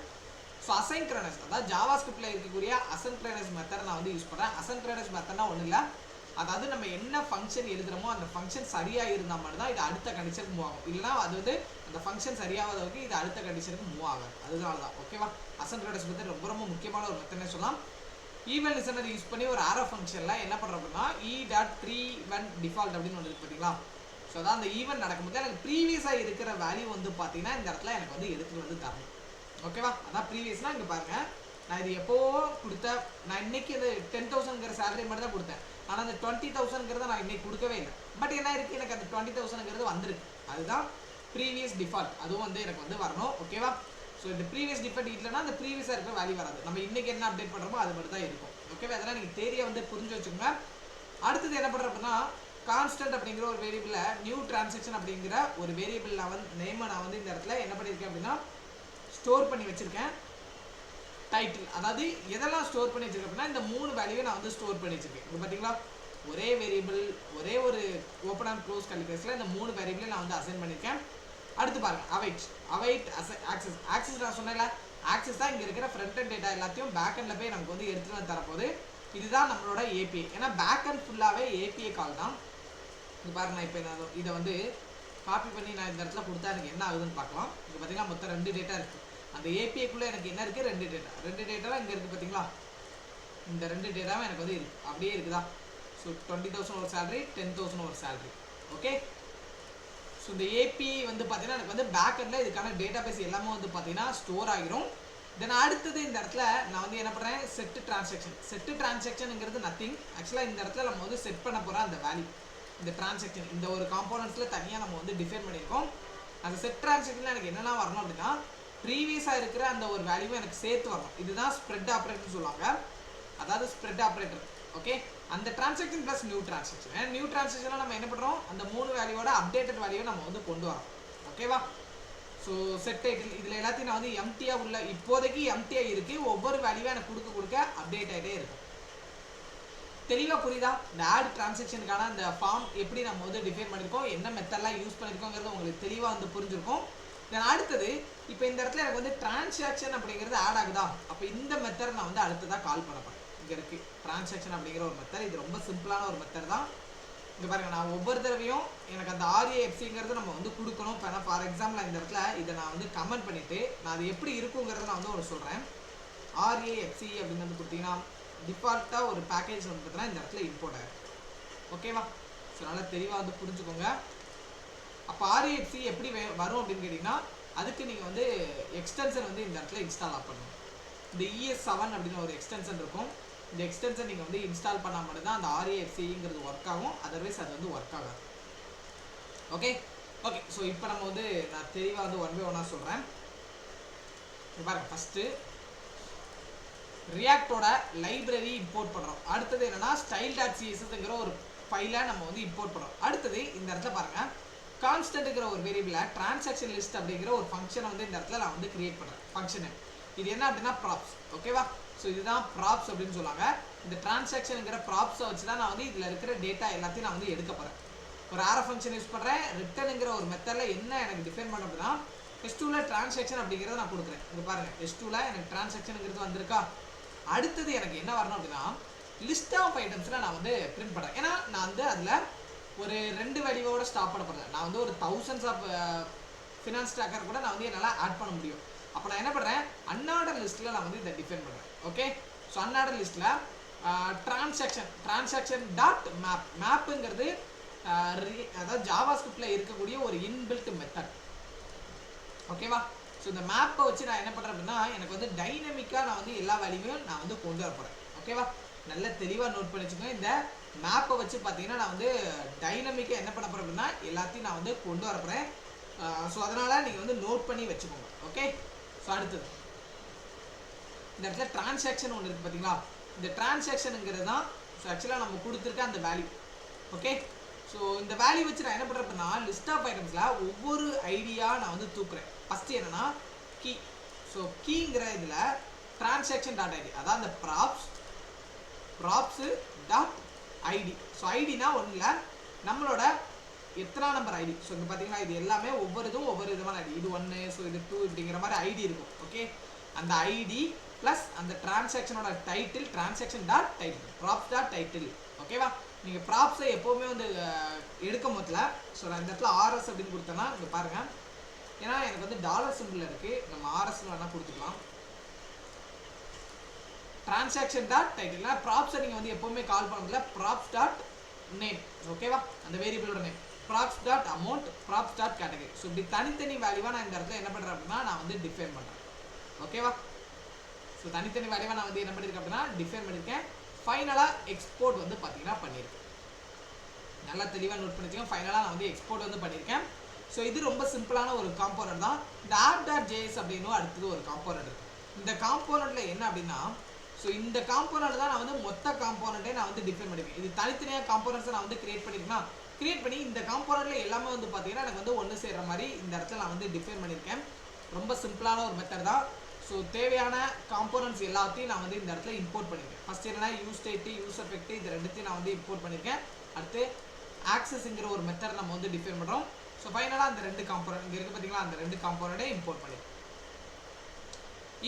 ஸோ அசைன்க்ரனஸ், அதாவது ஜாவாஸ்கிரிப்டில் இருக்கக்கூடிய அசைன்க்ரனஸ் மெத்தட் நான் வந்து யூஸ் பண்ணுறேன். அசைன்க்ரனஸ் மெத்தட்னா ஒன்றும் இல்லை, அதாவது நம்ம என்ன ஃபங்க்ஷன் எழுதுகிறோமோ அந்த ஃபங்க்ஷன் சரியாக இருந்தால் மட்டும் தான் இது அடுத்த கண்டிஷனுக்கு மூவ் ஆகும். இல்லைனா அது வந்து அந்த ஃபங்க்ஷன் சரியாகாதவருக்கு இது அடுத்த கண்டிஷனுக்கு மூவ் ஆகாது. அதனால தான். ஓகேவா. அசைன்க்ரனஸ் மெத்தட் ரொம்ப ரொம்ப முக்கியமான ஒரு மெத்தட்னே சொல்லலாம். ஈவென்ட் லிசனர் யூஸ் பண்ணி ஒரு ஆரோ ஃபங்க்ஷனில் என்ன பண்ணுறோம் அப்படின்னா E.3 டிஃபால்ட் அப்படின்னு ஒன்று இருக்குது பார்த்தீங்களா. ஸோ அதான் அந்த ஈவெண்ட் நடக்கும்போது எனக்கு ப்ரீவியஸாக இருக்கிற வேல்யூ வந்து பார்த்தீங்கன்னா இந்த இடத்துல எனக்கு வந்து எடுத்துகிட்டு வந்து தரணும். ஓகேவா. அதான் ப்ரீவியஸ்னால் இங்கே பாருங்கள், நான் இது எப்போவோ கொடுத்த, நான் இன்றைக்கி இந்த 10,000ங்கிற சேலரி மட்டும் தான் கொடுத்தேன். ஆனால் அந்த 20,000ங்கிறத நான் இன்றைக்கி கொடுக்கவே இல்லை. பட் என்ன இருக்குது, எனக்கு அந்த 20,000ங்கிறது வந்திருக்கு. அதுதான் ப்ரீவியஸ் டிஃபால்ட். அதுவும் வந்து எனக்கு வந்து வரணும். ஓகேவா. ஸோ இந்த ப்ரீவியஸ் டிஃபால்ட் இல்லைனா அந்த ப்ரீவியஸாக இருக்கிற வேல்யூ வராது. நம்ம இன்றைக்கி என்ன அப்டேட் பண்ணுறோமோ அது மட்டும் தான் இருக்கும். ஓகேவா. அதெல்லாம் நீங்கள் தேரியை வந்து புரிஞ்சு வச்சுக்கோங்க. அடுத்தது என்ன பண்ணுறோம் அப்படின்னா, கான்ஸ்டன்ட் அப்படிங்கிற ஒரு வேரியபிளில் நியூ டிரான்சாக்ஷன் அப்படிங்கிற ஒரு வேரியபிள் நான் வந்து நேமை நான் வந்து இந்த இடத்துல என்ன பண்ணியிருக்கேன் அப்படின்னா ஸ்டோர் பண்ணி வச்சுருக்கேன். டைட்டில், அதாவது எதெல்லாம் ஸ்டோர் பண்ணி வச்சுருக்கேன் அப்படின்னா இந்த 3 வேல்யூவை நான் வந்து ஸ்டோர் பண்ணி வச்சுருக்கேன். இப்போ பார்த்தீங்களா, ஒரே வேரியபிள், ஒரே ஒரு ஓப்பன் அண்ட் க்ளோஸ் கலிபிரேஸில் இந்த 3 வேரியபிளை நான் வந்து அசைன் பண்ணியிருக்கேன். அடுத்து பாருங்கள், அவைட் ஆக்சஸ் நான் சொன்னேன்ல, ஆக்சஸ் தான் இங்கே இருக்கிற ஃப்ரண்ட் அண்ட் டேட்டா எல்லாத்தையும் பேக் எண்டில் போய் நமக்கு வந்து எடுத்துகிட்டு வந்து தரப்போகுது. இதுதான் நம்மளோட ஏபிஐ. ஏன்னா பேக் அண்ட் ஃபுல்லாகவே ஏபிஐ கால் தான். இது பாருங்க, நான் இப்போ நான் இதை வந்து காப்பி பண்ணி நான் இந்த இடத்துல கொடுத்தா எனக்கு என்ன ஆகுதுன்னு பார்க்கலாம். இது பார்த்தீங்கன்னா மொத்தம் 2 டேட்டா இருக்குது. அந்த ஏபிஐக்குள்ளே எனக்கு என்ன இருக்குது, 2 டேட்டா இங்கே இருக்குது பார்த்தீங்களா. இந்த 2 டேட்டாவும் எனக்கு வந்து இருக்குது, அப்படியே இருக்குதா. ஸோ 20,000 ஒரு சேலரி, 10,000 ஒரு சேலரி. ஓகே. ஸோ இந்த ஏபிஐ வந்து பார்த்தீங்கன்னா எனக்கு வந்து பேக்கெண்டில் இதுக்கான டேட்டா பேஸ் எல்லாமே வந்து பார்த்தீங்கன்னா ஸ்டோர் ஆகிரும். தென் அடுத்தது இந்த இடத்துல நான் வந்து என்ன பண்ணுறேன், செட்டு டிரான்சாக்ஷனுங்கிறது நத்திங். ஆக்சுவலாக இந்த இடத்துல நம்ம வந்து செட் பண்ண போகிற அந்த வேல்யூ, இந்த டிரான்சாக்ஷன் இந்த ஒரு காம்போனன்ட்ஸில் தனியாக நம்ம வந்து டிஃபைன் பண்ணியிருக்கோம். அந்த செட் டிரான்சாக்ஷனில் எனக்கு என்னெல்லாம் வரணும் அப்படின்னா, ப்ரீவியஸாக இருக்கிற அந்த ஒரு வேல்யூவை எனக்கு சேர்த்து வரணும். இதுதான் ஸ்ப்ரெட் ஆப்ரேட்டர்னு சொல்லுவாங்க, அதாவது ஸ்ப்ரெட் ஆப்ரேட்டர். ஓகே, அந்த transaction plus new transaction. New டிரான்சாக்ஷனில் நம்ம என்ன பண்ணுறோம், அந்த 3 வேல்யூவோட அப்டேட்டட் வேல்யூவை நம்ம வந்து கொண்டு வரோம். ஓகேவா? ஸோ செட் டைட்டில் இதில் எல்லாத்தையும் நான் வந்து எம்டியாக உள்ள இப்போதைக்கு எம்டியாக இருக்குது. ஒவ்வொரு வேல்யூவை எனக்கு கொடுக்க அப்டேட் ஆகிட்டே இருக்கும். தெளிவாக புரியுதா? இந்த ஆட் டிரான்சாக்ஷனுக்கான அந்த ஃபார்ம் எப்படி நம்ம வந்து டிஃபைன் பண்ணியிருக்கோம், என்ன மெத்தட்லாம் யூஸ் பண்ணியிருக்கோங்கிறது உங்களுக்கு தெளிவாக வந்து புரிஞ்சிருக்கும். தென் அடுத்தது இப்போ இந்த இடத்துல எனக்கு வந்து டிரான்சாக்ஷன் அப்படிங்கிறது ஆட் ஆகுதா, அப்போ இந்த மெத்தட் நான் வந்து அடுத்ததாக கால் பண்ண போகிறேன். இங்கே இருக்குது டிரான்சாக்ஷன் அப்படிங்கிற ஒரு மெத்தட். இது ரொம்ப சிம்பிளான ஒரு மெத்தட் தான். இங்கே பாருங்கள், நான் ஒவ்வொரு தடவையும் எனக்கு அந்த RAFCங்கிறது நம்ம வந்து கொடுக்கணும். இப்போ நான் ஃபார் எக்ஸாம்பிள் இந்த இடத்துல இதை நான் வந்து கமெண்ட் பண்ணிவிட்டு நான் அது எப்படி இருக்குங்கிறத நான் வந்து ஒரு சொல்கிறேன். RAFC அப்படின்னு வந்து கொடுத்தீங்கன்னா டிஃபால்ட்டாக ஒரு பேக்கேஜ் வந்து பார்த்தீங்கன்னா இந்த இடத்துல இம்போர்ட் ஆகிடும். ஓகேவா? ஸோ நல்லா தெளிவாக வந்து புரிஞ்சுக்கோங்க. அப்போ RAFC எப்படி வரும் அப்படின்னு கேட்டிங்கன்னா, அதுக்கு நீங்கள் வந்து எக்ஸ்டென்ஷன் வந்து இந்த இடத்துல இன்ஸ்டால் பண்ணணும். இந்த ES7 அப்படின்னு ஒரு எக்ஸ்டென்ஷன் இருக்கும். இந்த எக்ஸ்டென்ஷன் நீங்கள் வந்து இன்ஸ்டால் பண்ணால் மட்டும்தான் அந்த RAFCங்கிறது ஒர்க் ஆகும். அதர்வைஸ் அது வந்து ஒர்க் ஆகாது. ஓகே ஓகே ஸோ இப்போ நம்ம வந்து நான் தெளிவாக வந்து 1 by 1 சொல்கிறேன். பாருங்கள், ஃபஸ்ட்டு ரியாக்டோட லைப்ரரி இம்போர்ட் பண்ணுறோம். அடுத்தது என்னன்னா style.cssங்கிற ஒரு ஃபைலை நம்ம வந்து இம்போர்ட் பண்ணுறோம். அடுத்தது இந்த இடத்துல பாருங்கள், கான்ஸ்டன்ட்ங்கிற ஒரு வேரியபிளை டிரான்சாக்ஷன் லிஸ்ட் அப்படிங்கிற ஒரு ஃபங்க்ஷனை வந்து இந்த இடத்துல நான் வந்து கிரியேட் பண்ணுறேன். ஃபங்க்ஷனு இது என்ன அப்படின்னா ப்ராப்ஸ். ஓகேவா? ஸோ இதுதான் ப்ராப்ஸ் அப்படின்னு சொல்லுவாங்க. இந்த டிரான்சாக்ஷனுங்கிற ப்ராப்ஸை வச்சு தான் நான் வந்து இதில் இருக்கிற டேட்டா எல்லாத்தையும் நான் வந்து எடுக்க போகிறேன். ஒரு ஆரோ ஃபங்க்ஷன் யூஸ் பண்ணுறேன். ரிட்டர்னுங்கிற ஒரு மெத்தடில் என்ன எனக்கு டிஃபைன் பண்ண அப்படின்னா, S2ல் டிரான்சாக்ஷன் அப்படிங்கிறத நான் கொடுக்குறேன். இங்கே பாருங்கள், S2ல் எனக்கு டிரான்சாக்ஷனுங்கிறது வந்திருக்கா. அடுத்தது எனக்கு என்ன வரணும் அப்படின்னா, லிஸ்ட் ஆஃப் ஐட்டம்ஸில் நான் வந்து பிரிண்ட் பண்ணுறேன். ஏன்னா நான் வந்து அதில் ஒரு 2 வேல்யூவோட ஸ்டாப் பண்ண போகிறேன். நான் வந்து ஒரு thousands ஆஃப் ஃபினான்ஸ் ட்ராக்கர் கூட நான் வந்து என்னால் ஆட் பண்ண முடியும். அப்போ நான் என்ன பண்ணுறேன், அன்ஆர்டர் லிஸ்ட்டில் நான் வந்து இதை டிஃபைன் பண்ணுறேன். ஓகே, ஸோ அன்ஆர்டர் லிஸ்ட்டில் டிரான்சாக்ஷன் டாட் மேப்புங்கிறது அதாவது ஜாவா ஸ்கிரிப்டில் இருக்கக்கூடிய ஒரு இன்பில்ட் மெத்தட். ஓகேவா? ஸோ இந்த மேப்பை வச்சு நான் என்ன பண்ணுறேன் அப்படின்னா, எனக்கு வந்து டைனமிக்காக நான் வந்து எல்லா வேல்யூவையும் நான் வந்து கொண்டு வர போகிறேன். ஓகேவா? நல்ல தெளிவாக நோட் பண்ணி வச்சுக்கோங்க. இந்த மேப்பை வச்சு பார்த்தீங்கன்னா நான் வந்து டைனமிக்காக என்ன பண்ண போகிறேன் அப்படின்னா எல்லாத்தையும் நான் வந்து கொண்டு வர போகிறேன். ஸோ அதனால் நீங்கள் வந்து நோட் பண்ணி வச்சுக்கோங்க. ஓகே, ஸோ அடுத்தது இந்த இடத்துல டிரான்சாக்ஷன் ஒன்று இருக்குது பார்த்தீங்களா. இந்த டிரான்சாக்ஷனுங்கிறது தான் ஸோ ஆக்சுவலாக நம்ம கொடுத்துருக்க அந்த வேல்யூ. ஓகே, ஸோ இந்த வேல்யூ வச்சு நான் என்ன பண்ணுறேன் அப்படின்னா, லிஸ்ட் ஆஃப் ஐட்டம்ஸில் ஒவ்வொரு ஐடியாக நான் வந்து தூக்குறேன். ஃபஸ்ட்டு என்னென்னா கீ. ஸோ கீங்கிற இதில் டிரான்சாக்ஷன் டாட் ஐடி, அதான் அந்த ப்ராப்ஸு டாட் ஐடி. ஸோ ஐடினா ஒன்றும் இல்லை, நம்மளோட எத்தனை நம்பர் ஐடி. ஸோ இங்கே பார்த்தீங்கன்னா இது எல்லாமே ஒவ்வொரு விதமான ஐடி. இது 1, ஸோ இது 2 இப்படிங்கிற மாதிரி ஐடி இருக்கும். ஓகே, அந்த ஐடி ப்ளஸ் அந்த டிரான்சாக்ஷனோட title, transaction dot title, props dot title. ஓகேவா? நீங்கள் ப்ராப்ஸை எப்போவுமே வந்து எடுக்க முதல்ல ஸோ நான் இந்த இடத்துல RS அப்படின்னு கொடுத்தேன்னா இங்கே பாருங்கள், ஏன்னா எனக்கு வந்து டாலர் சிம்பிள் இருக்குது, நம்ம RS வேணால் கொடுத்துக்கலாம். டிரான்சாக்ஷன் டாட் டைட்டில் ப்ராப்ஸை நீங்கள் வந்து எப்போவுமே கால் பண்ணதில்ல, ப்ராப்ஸ் டாட் நேம். ஓகேவா? அந்த வேரியபிளோட name props dot amount, props dot category. So இப்படி தனித்தனி வேல்யூவாக நான் இந்த இடத்துல என்ன பண்ணுறேன் அப்படின்னா நான் வந்து டிஃபைன் பண்ணுறேன். ஓகேவா? ஸோ தனித்தனி வேல்யூவாக நான் வந்து என்ன பண்ணியிருக்கேன் அப்படின்னா டிஃபைன் பண்ணியிருக்கேன். ஃபைனலாக எக்ஸ்போர்ட் வந்து பார்த்தீங்கன்னா பண்ணியிருக்கேன். நல்லா தெளிவாக நோட் பண்ணிக்கோங்க. ஃபைனலாக நான் வந்து எக்ஸ்போர்ட் வந்து பண்ணியிருக்கேன். ஸோ இது ரொம்ப சிம்பிளான ஒரு காம்போனன்ட் தான். இந்த app.js அப்படின்னு அடுத்தது ஒரு காம்போனன்ட் இருக்குது. இந்த காம்போனண்ட்டில் என்ன அப்படின்னா, ஸோ இந்த காம்போனன்ட் தான் நான் வந்து மொத்த காம்போனண்ட்டே நான் வந்து டிஃபைன் பண்ணியிருக்கேன். இது தனித்தனியாக காம்போனன்ட்ஸை நான் வந்து கிரியேட் பண்ணியிருக்கேன். கிரியேட் பண்ணி இந்த காம்போனண்ட்டில் எல்லாமே வந்து பார்த்தீங்கன்னா எனக்கு வந்து ஒன்று சேர்கிற மாதிரி இந்த இடத்துல நான் வந்து டிஃபைன் பண்ணியிருக்கேன். ரொம்ப சிம்பிளான ஒரு மெத்தட் தான். ஸோ தேவையான காம்போனன்ட்ஸ் எல்லாத்தையும் நான் வந்து இந்த இடத்துல இம்போர்ட் பண்ணியிருக்கேன். ஃபஸ்ட் என்னன்னா யூஸ் ஸ்டேட், யூஸ் எஃபெக்ட், இது ரெண்டுத்தையும் நான் வந்து இம்போர்ட் பண்ணியிருக்கேன். அடுத்து ஆக்சஸ்ங்கிற ஒரு மெத்தட் நம்ம வந்து டிஃபைன் பண்ணுறோம். ஸோ ஃபைனலாக அந்த 2 காம்போனன்ட் இங்கே இருக்குது பார்த்தீங்களா, அந்த 2 காம்போனண்ட்டே இம்போர்ட் பண்ணியிருக்கேன்.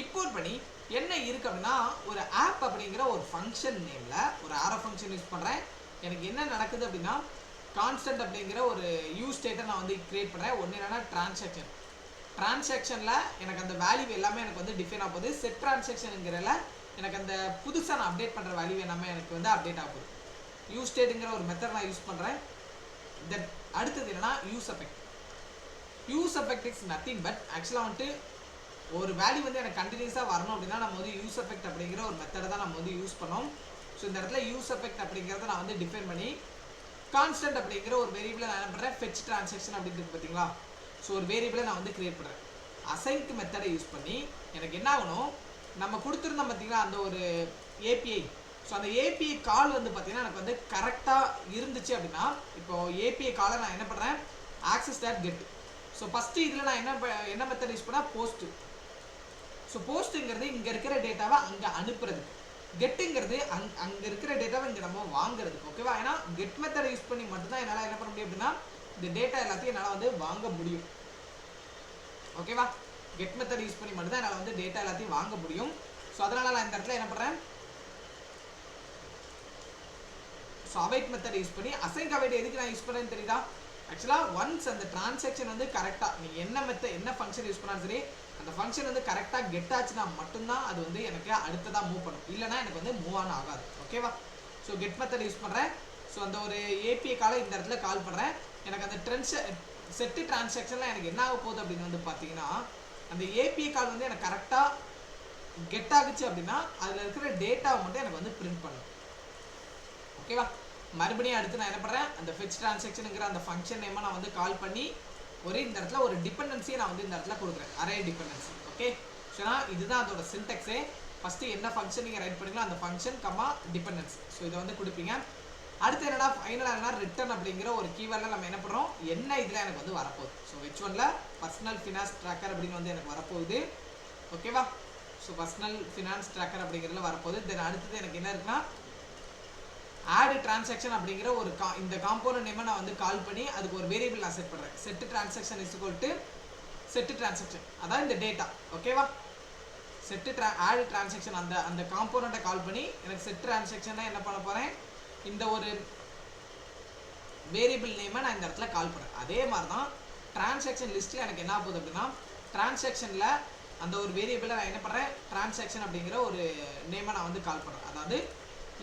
இம்போர்ட் பண்ணி என்ன இருக்குது அப்படின்னா, ஒரு ஆப் அப்படிங்கிற ஒரு ஃபங்க்ஷன் நேமில் ஒரு ஆரோ ஃபங்க்ஷன் யூஸ் பண்ணுறேன். எனக்கு என்ன நடக்குது அப்படின்னா, கான்ஸ்டன்ட் அப்படிங்கிற ஒரு யூஸ் ஸ்டேட்டை நான் வந்து கிரியேட் பண்ணுறேன். ஒன்று என்னென்னா டிரான்சாக்ஷனில் எனக்கு அந்த வேல்யூ எல்லாமே எனக்கு வந்து டிஃபைன் ஆக போகுது. செட் டிரான்சாக்ஷனுங்கிறல எனக்கு அந்த புதுசாக நான் அப்டேட் பண்ணுற வேல்யூ எல்லாமே எனக்கு வந்து அப்டேட் ஆக போகுது. யூஸ் ஸ்டேட்டுங்கிற ஒரு மெத்தட் நான் யூஸ் பண்ணுறேன். தென் அடுத்தது என்னென்னா use effect. Use effect is nothing but ஆக்சுவலாக வந்துட்டு ஒரு வேல்யூ வந்து எனக்கு கண்டினியூஸாக வரணும் அப்படின்னா நம்ம வந்து யூஸ் எஃபெக்ட் அப்படிங்கிற ஒரு மெத்தடை தான் நம்ம வந்து யூஸ் பண்ணோம். ஸோ இந்த இடத்துல யூஸ் எஃபெக்ட் அப்படிங்கிறத நான் வந்து டிஃபைன் பண்ணி கான்ஸ்டன்ட் அப்படிங்கிற ஒரு வேரியபிளை நான் என்ன பண்ணுறேன், ஃபெட்ச் டிரான்சாக்ஷன் அப்படிங்கிறது பார்த்தீங்களா. ஸோ ஒரு வேரியபிளை நான் வந்து கிரியேட் பண்ணுறேன். அசைன்ட் மெத்தடை யூஸ் பண்ணி எனக்கு என்ன ஆகணும், நம்ம கொடுத்துருந்தோம் பார்த்தீங்களா அந்த ஒரு ஏபிஐ. ஸோ அந்த ஏபிஐ கால் வந்து பார்த்தீங்கன்னா எனக்கு வந்து கரெக்டாக இருந்துச்சு அப்படின்னா, இப்போ ஏபிஐ காலை நான் என்ன பண்ணுறேன், access dot get. So first இதில் நான் என்ன மெத்தட் யூஸ் பண்ணால் போஸ்ட்டு. ஸோ போஸ்ட்டுங்கிறது இங்கே இருக்கிற டேட்டாவை அங்கே அனுப்புறதுக்கு, கெட்டுங்கிறது அங்கே இருக்கிற டேட்டாவை இங்கே நம்ம வாங்குறதுக்கு. ஓகேவா? ஏன்னா கெட் மெத்தடை யூஸ் பண்ணி மட்டும்தான் என்னால் என்ன பண்ண முடியும் அப்படின்னா இந்த டேட்டா எல்லாத்தையும் என்னால் வந்து வாங்க முடியும். ஓகேவா? கெட் மெத்தட் யூஸ் பண்ணி மட்டும்தான் என்னால் வந்து டேட்டா எல்லாத்தையும் வாங்க முடியும். ஸோ அதனால் நான் இந்த இடத்துல என்ன பண்ணுறேன், ஸோ அவைட் மெத்தட் யூஸ் பண்ணி அசைன் அவைட் எதுக்கு நான் யூஸ் பண்ணுறேன்னு தெரியுதா? ஆக்சுவலாக ஒன்ஸ் அந்த டிரான்சாக்ஷன் வந்து கரெக்டாக நீங்கள் என்ன ஃபங்க்ஷன் யூஸ் பண்ணாலும் சரி, அந்த ஃபங்க்ஷன் வந்து கரெக்டாக கெட் ஆச்சுன்னா மட்டும்தான் அது வந்து எனக்கு அடுத்ததாக மூவ் பண்ணும், இல்லைனா எனக்கு வந்து மூவ் ஆன் ஆகாது. ஓகேவா? ஸோ கெட் மெத்தட் யூஸ் பண்ணுறேன். ஸோ அந்த ஒரு ஏபிஐ காலை இந்த இடத்துல கால் பண்ணுறேன். எனக்கு அந்த செட்டு டிரான்சாக்ஷன்லாம் எனக்கு என்ன ஆக போகுது அப்படின்னு வந்து பார்த்தீங்கன்னா, அந்த ஏபிஐ கால் வந்து எனக்கு கரெக்டாக கெட் ஆகுச்சு அப்படின்னா அதில் இருக்கிற டேட்டாவை மட்டும் எனக்கு வந்து பிரிண்ட் பண்ணும். ஓகேவா? மறுபடியும் அடுத்து நான் என்ன பண்ணுறேன், அந்த ஃபெட்ச் டிரான்சாக்ஷனுங்கிற அந்த ஃபங்க்ஷன் நேமை நான் வந்து கால் பண்ணி இந்த இடத்துல ஒரு டிபெண்டன்சியை நான் வந்து இந்த இடத்துல கொடுக்குறேன், அரே டிபெண்டன்சி. ஓகே? ஸோ இதுதான் அதோட சின்டெக்ஸே. ஃபஸ்ட்டு என்ன ஃபங்க்ஷன் நீங்கள் ரைட் பண்ணிக்கலாம் அந்த ஃபங்க்ஷன் கம்மா டிபெண்டன்சி. ஸோ இதை வந்து கொடுப்பீங்க. அடுத்து என்னடா ஃபைனலாக என்ன ரிட்டர்ன் அப்படிங்கிற ஒரு கீவேர்டில் நம்ம என்ன பண்ணுறோம், என்ன இதில் எனக்கு வந்து வரப்போகுது. ஸோ H1ல பர்சனல் ஃபினான்ஸ் ட்ராக்கர் அப்படின்னு வந்து எனக்கு வரப்போகுது. ஓகேவா? ஸோ பர்சனல் ஃபினான்ஸ் ட்ராக்கர் அப்படிங்கிறதுல வரப்போகுது. தென் அடுத்தது எனக்கு என்ன இருக்குன்னா ஆட் டிரான்சாக்ஷன் அப்படிங்கிற ஒரு இந்த காம்போனன்ட் நேமை நான் வந்து கால் பண்ணி அதுக்கு ஒரு வேரியபிள் நான் செட் பண்ணுறேன். Set transaction is equal to set transaction, அதான் இந்த டேட்டா. ஓகேவா? ஆட் டிரான்சாக்ஷன் அந்த காம்போனண்ட்டை கால் பண்ணி எனக்கு செட் டிரான்சாக்ஷன் என்ன பண்ண போகிறேன், இந்த ஒரு வேரியபிள் நேமை நான் இந்த இடத்துல கால் பண்ணுறேன். அதே மாதிரி தான் டிரான்சாக்ஷன் லிஸ்ட்டில் எனக்கு என்ன ஆகுது அப்படின்னா, டிரான்சாக்ஷனில் அந்த ஒரு வேரியபிளை நான் என்ன பண்ணுறேன், டிரான்சாக்ஷன் அப்படிங்கிற ஒரு நேமை நான் வந்து கால் பண்ணுறேன். அதாவது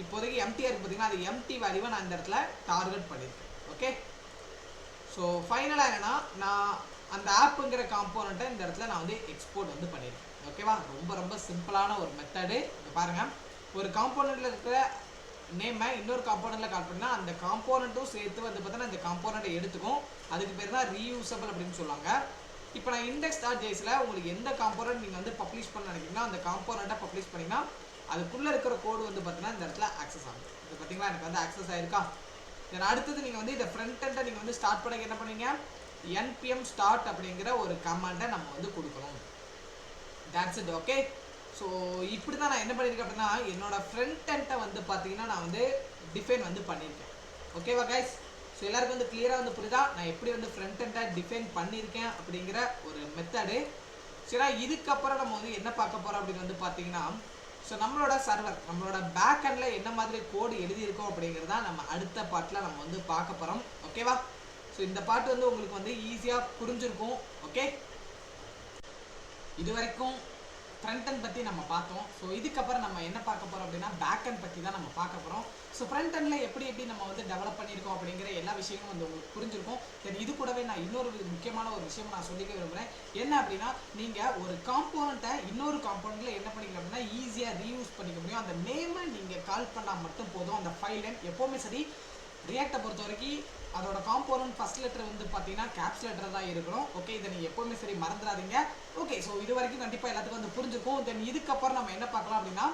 இப்போதைக்கு எம்டிஆர் இருக்கு பார்த்தீங்கன்னா, அது எம்டி வேல்யூவை நான் இந்த இடத்துல டார்கெட் பண்ணியிருக்கேன். ஓகே? ஸோ ஃபைனலாக என்னன்னா, நான் அந்த ஆப்புங்கிற காம்போனண்ட்டை இந்த இடத்துல நான் வந்து எக்ஸ்போர்ட் வந்து பண்ணியிருக்கேன். ஓகேவா? ரொம்ப ரொம்ப சிம்பிளான ஒரு மெத்தடு. இப்போ பாருங்கள், ஒரு காம்போனண்ட்டில் இருக்கிற நேமை இன்னொரு காம்போனண்ட்டில் கால் பண்ணால் அந்த காம்போனண்ட்டும் சேர்த்து வந்து பார்த்தீங்கன்னா இந்த காம்போனண்ட்டை எடுத்துக்கும். அதுக்கு பேர் தான் ரீயூசபிள் அப்படின்னு சொல்லுவாங்க. இப்போ நான் index.jsல உங்களுக்கு எந்த காம்போனண்ட் நீங்கள் வந்து பப்ளிஷ் பண்ண நினைக்கிறீங்கன்னா அந்த காம்போனண்ட்டை பப்ளிஷ் பண்ணிங்கன்னா அதுக்குள்ளே இருக்கிற கோடு வந்து பார்த்தீங்கன்னா இந்த இடத்துல ஆக்சஸ் ஆகும். இது பார்த்தீங்களா, எனக்கு வந்து ஆக்சஸ் ஆகிருக்கா. தென் அடுத்தது நீங்கள் வந்து இந்த ஃப்ரண்ட் எண்டை நீங்கள் வந்து ஸ்டார்ட் பண்ண என்ன பண்ணுவீங்க, npm start அப்படிங்கிற ஒரு கமாண்டை நம்ம வந்து கொடுக்கணும். that's it. ஓகே? ஸோ இப்படி தான் நான் என்ன பண்ணியிருக்கேன் அப்படின்னா, என்னோட ஃப்ரண்ட் எண்டை வந்து பார்த்தீங்கன்னா நான் வந்து டிஃபைன் வந்து பண்ணியிருக்கேன். ஓகேவா கைஸ்? ஸோ எல்லாருக்கும் வந்து கிளியராக வந்து புரியுதா நான் எப்படி வந்து ஃப்ரண்ட் எண்டை டிஃபைன் பண்ணியிருக்கேன் அப்படிங்கிற ஒரு மெத்தடு. சரி, இதுக்கப்புறம் நம்ம வந்து என்ன பார்க்க போகிறோம் அப்படின்னு வந்து பார்த்தீங்கன்னா, ஸோ நம்மளோட சர்வர், நம்மளோட பேக் எண்டில் என்ன மாதிரி கோடு எழுதியிருக்கோம் அப்படிங்கிறத நம்ம அடுத்த பார்ட்டில் நம்ம வந்து பார்க்க போகிறோம். ஓகேவா? ஸோ இந்த பார்ட் வந்து உங்களுக்கு வந்து ஈஸியாக புரிஞ்சிருக்கும். ஓகே? இது வரைக்கும் ஃப்ரண்ட் எண்ட் பற்றி நம்ம பார்த்தோம். ஸோ இதுக்கப்புறம் நம்ம என்ன பார்க்க போகிறோம் அப்படின்னா பேக் எண்ட் பற்றி தான் நம்ம பார்க்க போகிறோம். ஸோ ஃப்ரண்ட் எண்டில் எப்படி நம்ம வந்து டெவலப் பண்ணியிருக்கோம் அப்படிங்கிற எல்லா விஷயமும் வந்து உங்களுக்கு புரிஞ்சிருக்கும். தென் இது கூடவே நான் இன்னொரு முக்கியமான ஒரு விஷயம் நான் சொல்லிக்க விரும்புகிறேன். என்ன அப்படின்னா, நீங்கள் ஒரு காம்போனண்ட்டை இன்னொரு காம்போனண்ட்டில் என்ன பண்ணிக்கலாம் அப்படின்னா ஈஸியாக ரீயூஸ் பண்ணிக்க முடியும். அந்த நேமை நீங்கள் கால் பண்ணால் மட்டும் போதும். அந்த ஃபைல் நேம் எப்போவுமே சரி ரியாக்டை பொறுத்த வரைக்கும் அதோட காம்போனன்ட் ஃபர்ஸ்ட் லெட்டர் வந்து பார்த்தீங்கன்னா கேப்ஸ் லெட்டர் தான் இருக்கணும். ஓகே? இதை நீங்கள் எப்போவுமே சரி மறந்துடாதீங்க. ஓகே? ஸோ இது வரைக்கும் கண்டிப்பாக எல்லாத்துக்கும் வந்து புரிஞ்சிருக்கும். தென் இதுக்கப்புறம் நம்ம என்ன பார்க்கலாம் அப்படின்னா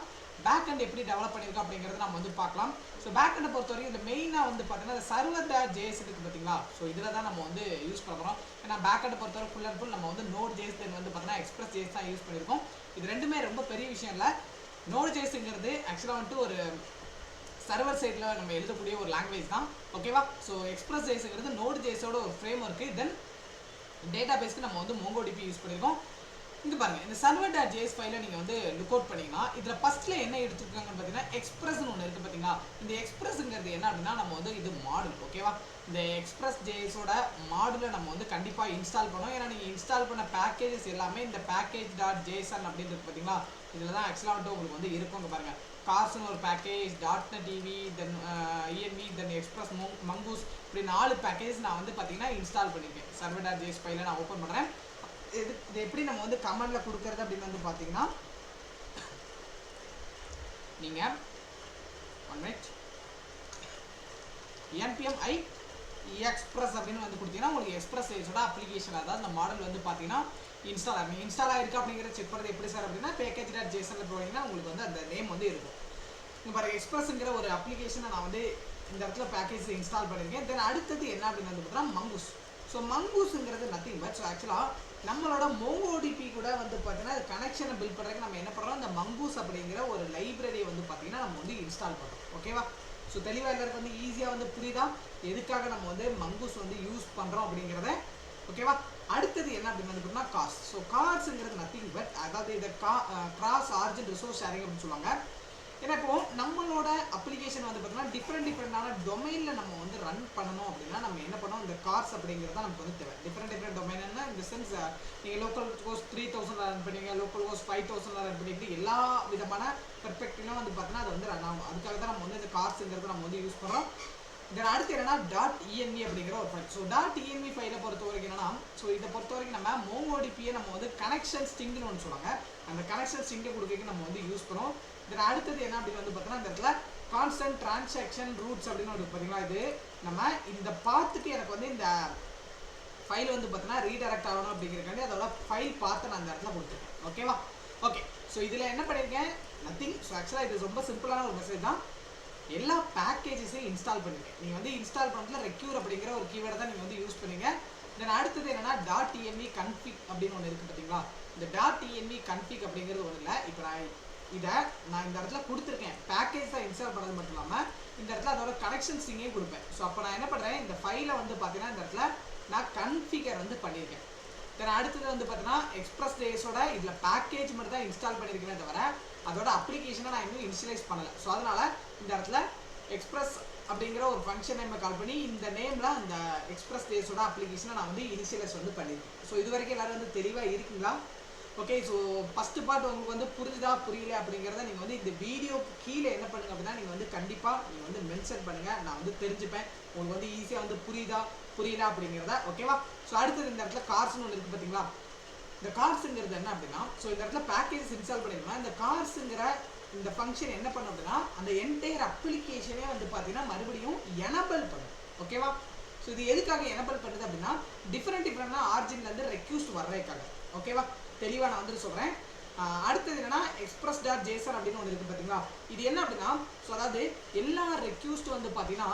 பேக் எண்ட் எப்படி டெவலப் பண்ணியிருக்கோம் அப்படிங்கிறத நம்ம வந்து பார்க்கலாம். ஸோ பேக் எண்டை பொறுத்த வரைக்கும் இந்த மெயினாக வந்து பார்த்தீங்கன்னா server.js இருக்குது பார்த்தீங்களா. ஸோ இதில் தான் நம்ம வந்து யூஸ் பண்ண போகிறோம். ஏன்னா பேக் எண்டை பொறுத்தவரை ஃபுல் அண்ட் ஃபுல் நம்ம வந்து Node.js தென் வந்து பார்த்தீங்கன்னா Express.js தான் யூஸ் பண்ணியிருக்கோம். இது ரெண்டுமே ரொம்ப பெரிய விஷயம் இல்லை. Node.jsங்கிறது ஆக்சுவலாக வந்துட்டு ஒரு சர்வர் சைடில் நம்ம எழுதக்கூடிய ஒரு லாங்குவேஜ் தான். ஓகேவா? ஸோ Express.jsங்கிறது Node.jsோட ஒரு ஃப்ரேம் ஒர்க்கு. தென் டேட்டா பேஸ்க்கு நம்ம வந்து MongoDB யூஸ் பண்ணியிருக்கோம். இது பாருங்க, இந்த server.js ஃபைலை நீங்கள் வந்து லுக் அவுட் பண்ணிங்கன்னா இதில் ஃபஸ்ட்டில் என்ன எடுத்துருக்காங்கன்னு பார்த்தீங்கன்னா எக்ஸ்பிரஸ்ன்னு ஒன்று இருக்குது பார்த்தீங்களா. இந்த எக்ஸ்பிரஸ்ங்கிறது என்ன அப்படின்னா நம்ம வந்து இது மாடல், ஓகேவா. இந்த எக்ஸ்பிரஸ் ஜேஎஸோட மாடலை நம்ம வந்து கண்டிப்பாக இன்ஸ்டால் பண்ணோம். ஏன்னா நீங்கள் இன்ஸ்டால் பண்ண பேக்கேஜஸ் எல்லாமே இந்த package.json அப்படின்னு இருக்கு பார்த்தீங்களா. இதில் தான் ஆக்சுவலாக வந்துட்டு உங்களுக்கு வந்து இருக்குங்க பாருங்கள். கார்ஸ்னு ஒரு பேக்கேஜ், .NET EV, தென் ENV, தென் எக்ஸ்பிரஸ் மங்கூஸ், இப்படி 4 பேக்கேஜ் நான் வந்து பார்த்தீங்கன்னா இன்ஸ்டால் பண்ணியிருக்கேன். server.js ஃபைலை நான் ஓப்பன் பண்ணுறேன். இது எப்படி நம்ம வந்து கமெண்ட்ல கொடுக்கறது அப்படின்னு வந்து பார்த்தீங்கன்னா நீங்கள் npm i express அப்படின்னு வந்து கொடுத்தீங்கன்னா உங்களுக்கு எக்ஸ்பிரஸ் ஜேஎஸோட அப்ளிகேஷன், அதாவது இந்த மாடல் வந்து பார்த்தீங்கன்னா இன்ஸ்டால் ஆகிருக்கு அப்படிங்கிறத செக் பண்ணுறது எப்படி சார் அப்படின்னா package.jsonல போனீங்கன்னா உங்களுக்கு வந்து அந்த நேம் வந்து இருக்கும். இங்கே பாருங்கள், எக்ஸ்பிரஸ்ங்கிற ஒரு அப்ளிகேஷனை நான் வந்து இந்த இடத்துல பேக்கேஜ் இன்ஸ்டால் பண்ணியிருக்கேன். தென் அடுத்தது என்ன அப்படின்னு வந்து பார்த்தீங்கன்னா மங்கூஸ். ஸோ மங்கூஸுங்கிறது நத்திங் பட், ஸோ ஆக்சுவலாக நம்மளோட MongoDB கூட வந்து பார்த்தீங்கன்னா கனெக்ஷனை பில்ட் பண்ணுறதுக்கு நம்ம என்ன பண்ணுறோம், இந்த மங்கூஸ் அப்படிங்கிற ஒரு லைப்ரரியை வந்து பார்த்தீங்கன்னா நம்ம வந்து இன்ஸ்டால் பண்ணுறோம், ஓகேவா. ஸோ தெளிவாக எல்லாருக்கும் வந்து ஈஸியாக வந்து புரியுதா எதுக்காக நம்ம வந்து மங்கூஸ் வந்து யூஸ் பண்ணுறோம் அப்படிங்கிறத, ஓகேவா. அடுத்தது என்ன அப்படின்னு வந்து பார்த்தீங்கன்னா கார்ஸ். ஸோ கார்ஸுங்கிறது நத்திங் பட், அதாவது இதை கிராஸ் ஆர்ஜின் ரிசோர்ஸ் ஷேரிங் அப்படின்னு சொல்லுவாங்க. ஏன்னா இப்போ நம்மளோட அப்ளிகேஷன் வந்து பார்த்தீங்கன்னா டிஃப்ரெண்டான டொமைனில் நம்ம வந்து ரன் பண்ணணும் அப்படின்னா நம்ம என்ன பண்ணோம், இந்த கார்ஸ் அப்படிங்கிறது தான் நமக்கு வந்து தேவை. டிஃப்ரெண்ட் டொமைன்னா இந்த சென்ஸ் நீங்கள் லோக்கல் கோஸ்ட் 3000 ரன் பண்ணுவீங்க, லோக்கல் கோஸ்ட் 5000 ரன் பண்ணிட்டு எல்லா விதமான பெர்ஃபெக்ட்லாம் வந்து பார்த்தீங்கன்னா அது வந்து ரன் ஆகும். அதுக்காக தான் நம்ம வந்து இந்த கார்ஸுங்கிறது நம்ம வந்து யூஸ் பண்ணுறோம். தென் அடுத்து என்னன்னா .env அப்படிங்கிற ஒரு ஃபைல். ஸோ .env ஃபைலை பொறுத்த வரைக்கும் என்னன்னா, ஸோ இதை பொறுத்த வரைக்கும் நம்ம MongoDB நம்ம வந்து கனெக்ஷன் ஸ்ட்ரிங்னு ஒன்று சொல்லுவாங்க. அந்த கனெக்ஷன் ஸ்ட்ரிங்கை கொடுக்க நம்ம வந்து யூஸ் பண்ணுவோம். தென் அடுத்தது என்ன அப்படின்னு வந்து பார்த்தீங்கன்னா இந்த இடத்துல கான்ஸ்டன்ட் டிரான்சாக்ஷன் ரூட்ஸ் அப்படின்னு ஒரு பார்த்தீங்களா, இது நம்ம இந்த பாத்துக்கு எனக்கு வந்து இந்த ஃபைல் வந்து பார்த்தீங்கன்னா ரீடைரக்ட் ஆகணும் அப்படிங்கிறக்காண்டி அதோட ஃபைல் பார்த்து நான் அந்த இடத்துல கொடுத்துருக்கேன், ஓகேவா. ஓகே, ஸோ இதில் என்ன பண்ணியிருக்கேன், நத்திங். ஸோ ஆக்சுவலாக இது ரொம்ப சிம்பிளான ஒரு மெசேஜ் தான். எல்லா பேக்கேஜஸையும் இன்ஸ்டால் பண்ணிருக்கேன். நீங்கள் வந்து இன்ஸ்டால் பண்ணுறதுல ரெக்யூர் அப்படிங்கிற ஒரு கீவேர்டை தான் நீங்கள் வந்து யூஸ் பண்ணுங்க. தென் அடுத்தது என்னன்னா .env config அப்படின்னு ஒன்று இருக்குது பார்த்தீங்களா. இந்த .env config அப்படிங்கிறது ஒன்றும் இல்லை. இப்போ நான் இந்த இடத்துல கொடுத்துருக்கேன். பேக்கேஜ் தான் இன்ஸ்டால் பண்ணது மட்டும் இல்லாமல் இந்த இடத்துல அதோட கனெக்ஷன் ஸ்ட்ரிங்கையும் கொடுப்பேன். ஸோ அப்போ நான் என்ன பண்ணுறேன், இந்த ஃபைலை வந்து பார்த்தீங்கன்னா இந்த இடத்துல நான் கன்ஃபிகர் வந்து பண்ணியிருக்கேன். தென் அடுத்தது வந்து பார்த்தீங்கன்னா எக்ஸ்பிரஸ் ஜேஎஸோட இதில் பேக்கேஜ் மட்டும் தான் இன்ஸ்டால் பண்ணியிருக்கேனே தவிர அதோட அப்ளிகேஷனை நான் இன்னும் இனிஷியலைஸ் பண்ணலை. ஸோ அதனால் இந்த இடத்துல எக்ஸ்பிரஸ் அப்படிங்கிற ஒரு ஃபங்க்ஷன் நேமை கால் பண்ணி இந்த நேமில் அந்த எக்ஸ்பிரஸ் ஜேஎஸோட அப்ளிகேஷனை நான் வந்து இனிஷியலைஸ் வந்து பண்ணியிருக்கேன். ஸோ இது வரைக்கும் எல்லோரும் வந்து தெளிவாக இருக்குங்களா? ஓகே, ஸோ ஃபஸ்ட்டு பார்ட் உங்களுக்கு வந்து புரிஞ்சுதா புரியல அப்படிங்கிறத நீங்கள் வந்து இந்த வீடியோ கீழே என்ன பண்ணுங்க அப்படின்னா நீங்கள் வந்து கண்டிப்பாக நீங்கள் வந்து மென்ஷன் பண்ணுங்கள். நான் வந்து தெரிஞ்சுப்பேன் உங்களுக்கு வந்து ஈஸியாக வந்து புரியுதா புரியல அப்படிங்கிறத, ஓகேவா. ஸோ அடுத்தது இந்த இடத்துல கார்ஸ்னு ஒன்று இருக்குது பார்த்தீங்களா. இந்த கார்ஸுங்கிறது என்ன அப்படின்னா, ஸோ இந்த இடத்துல பேக்கேஜ் இன்ஸ்டால் பண்ணிருக்கோம்னா இந்த கார்ஸுங்கிற இந்த ஃபங்க்ஷன் என்ன பண்ணும் அப்படின்னா அந்த என்டையர் அப்ளிகேஷனே வந்து பார்த்தீங்கன்னா மறுபடியும் எனபிள் பண்ணும், ஓகேவா. ஸோ இது எதுக்காக எனபிள் பண்ணுது அப்படின்னா டிஃப்ரெண்டான ஆர்ஜின்லேருந்து ரெக்யூஸ்ட் வர்றதுக்காக, ஓகேவா. தெளிவாக நான் வந்து சொல்கிறேன். அடுத்தது என்னன்னா express.json அப்படின்னு ஒன்று இருக்குது பார்த்தீங்களா. இது என்ன அப்படின்னா, ஸோ அதாவது எல்லா ரெக்யூஸ்ட் வந்து பார்த்தீங்கன்னா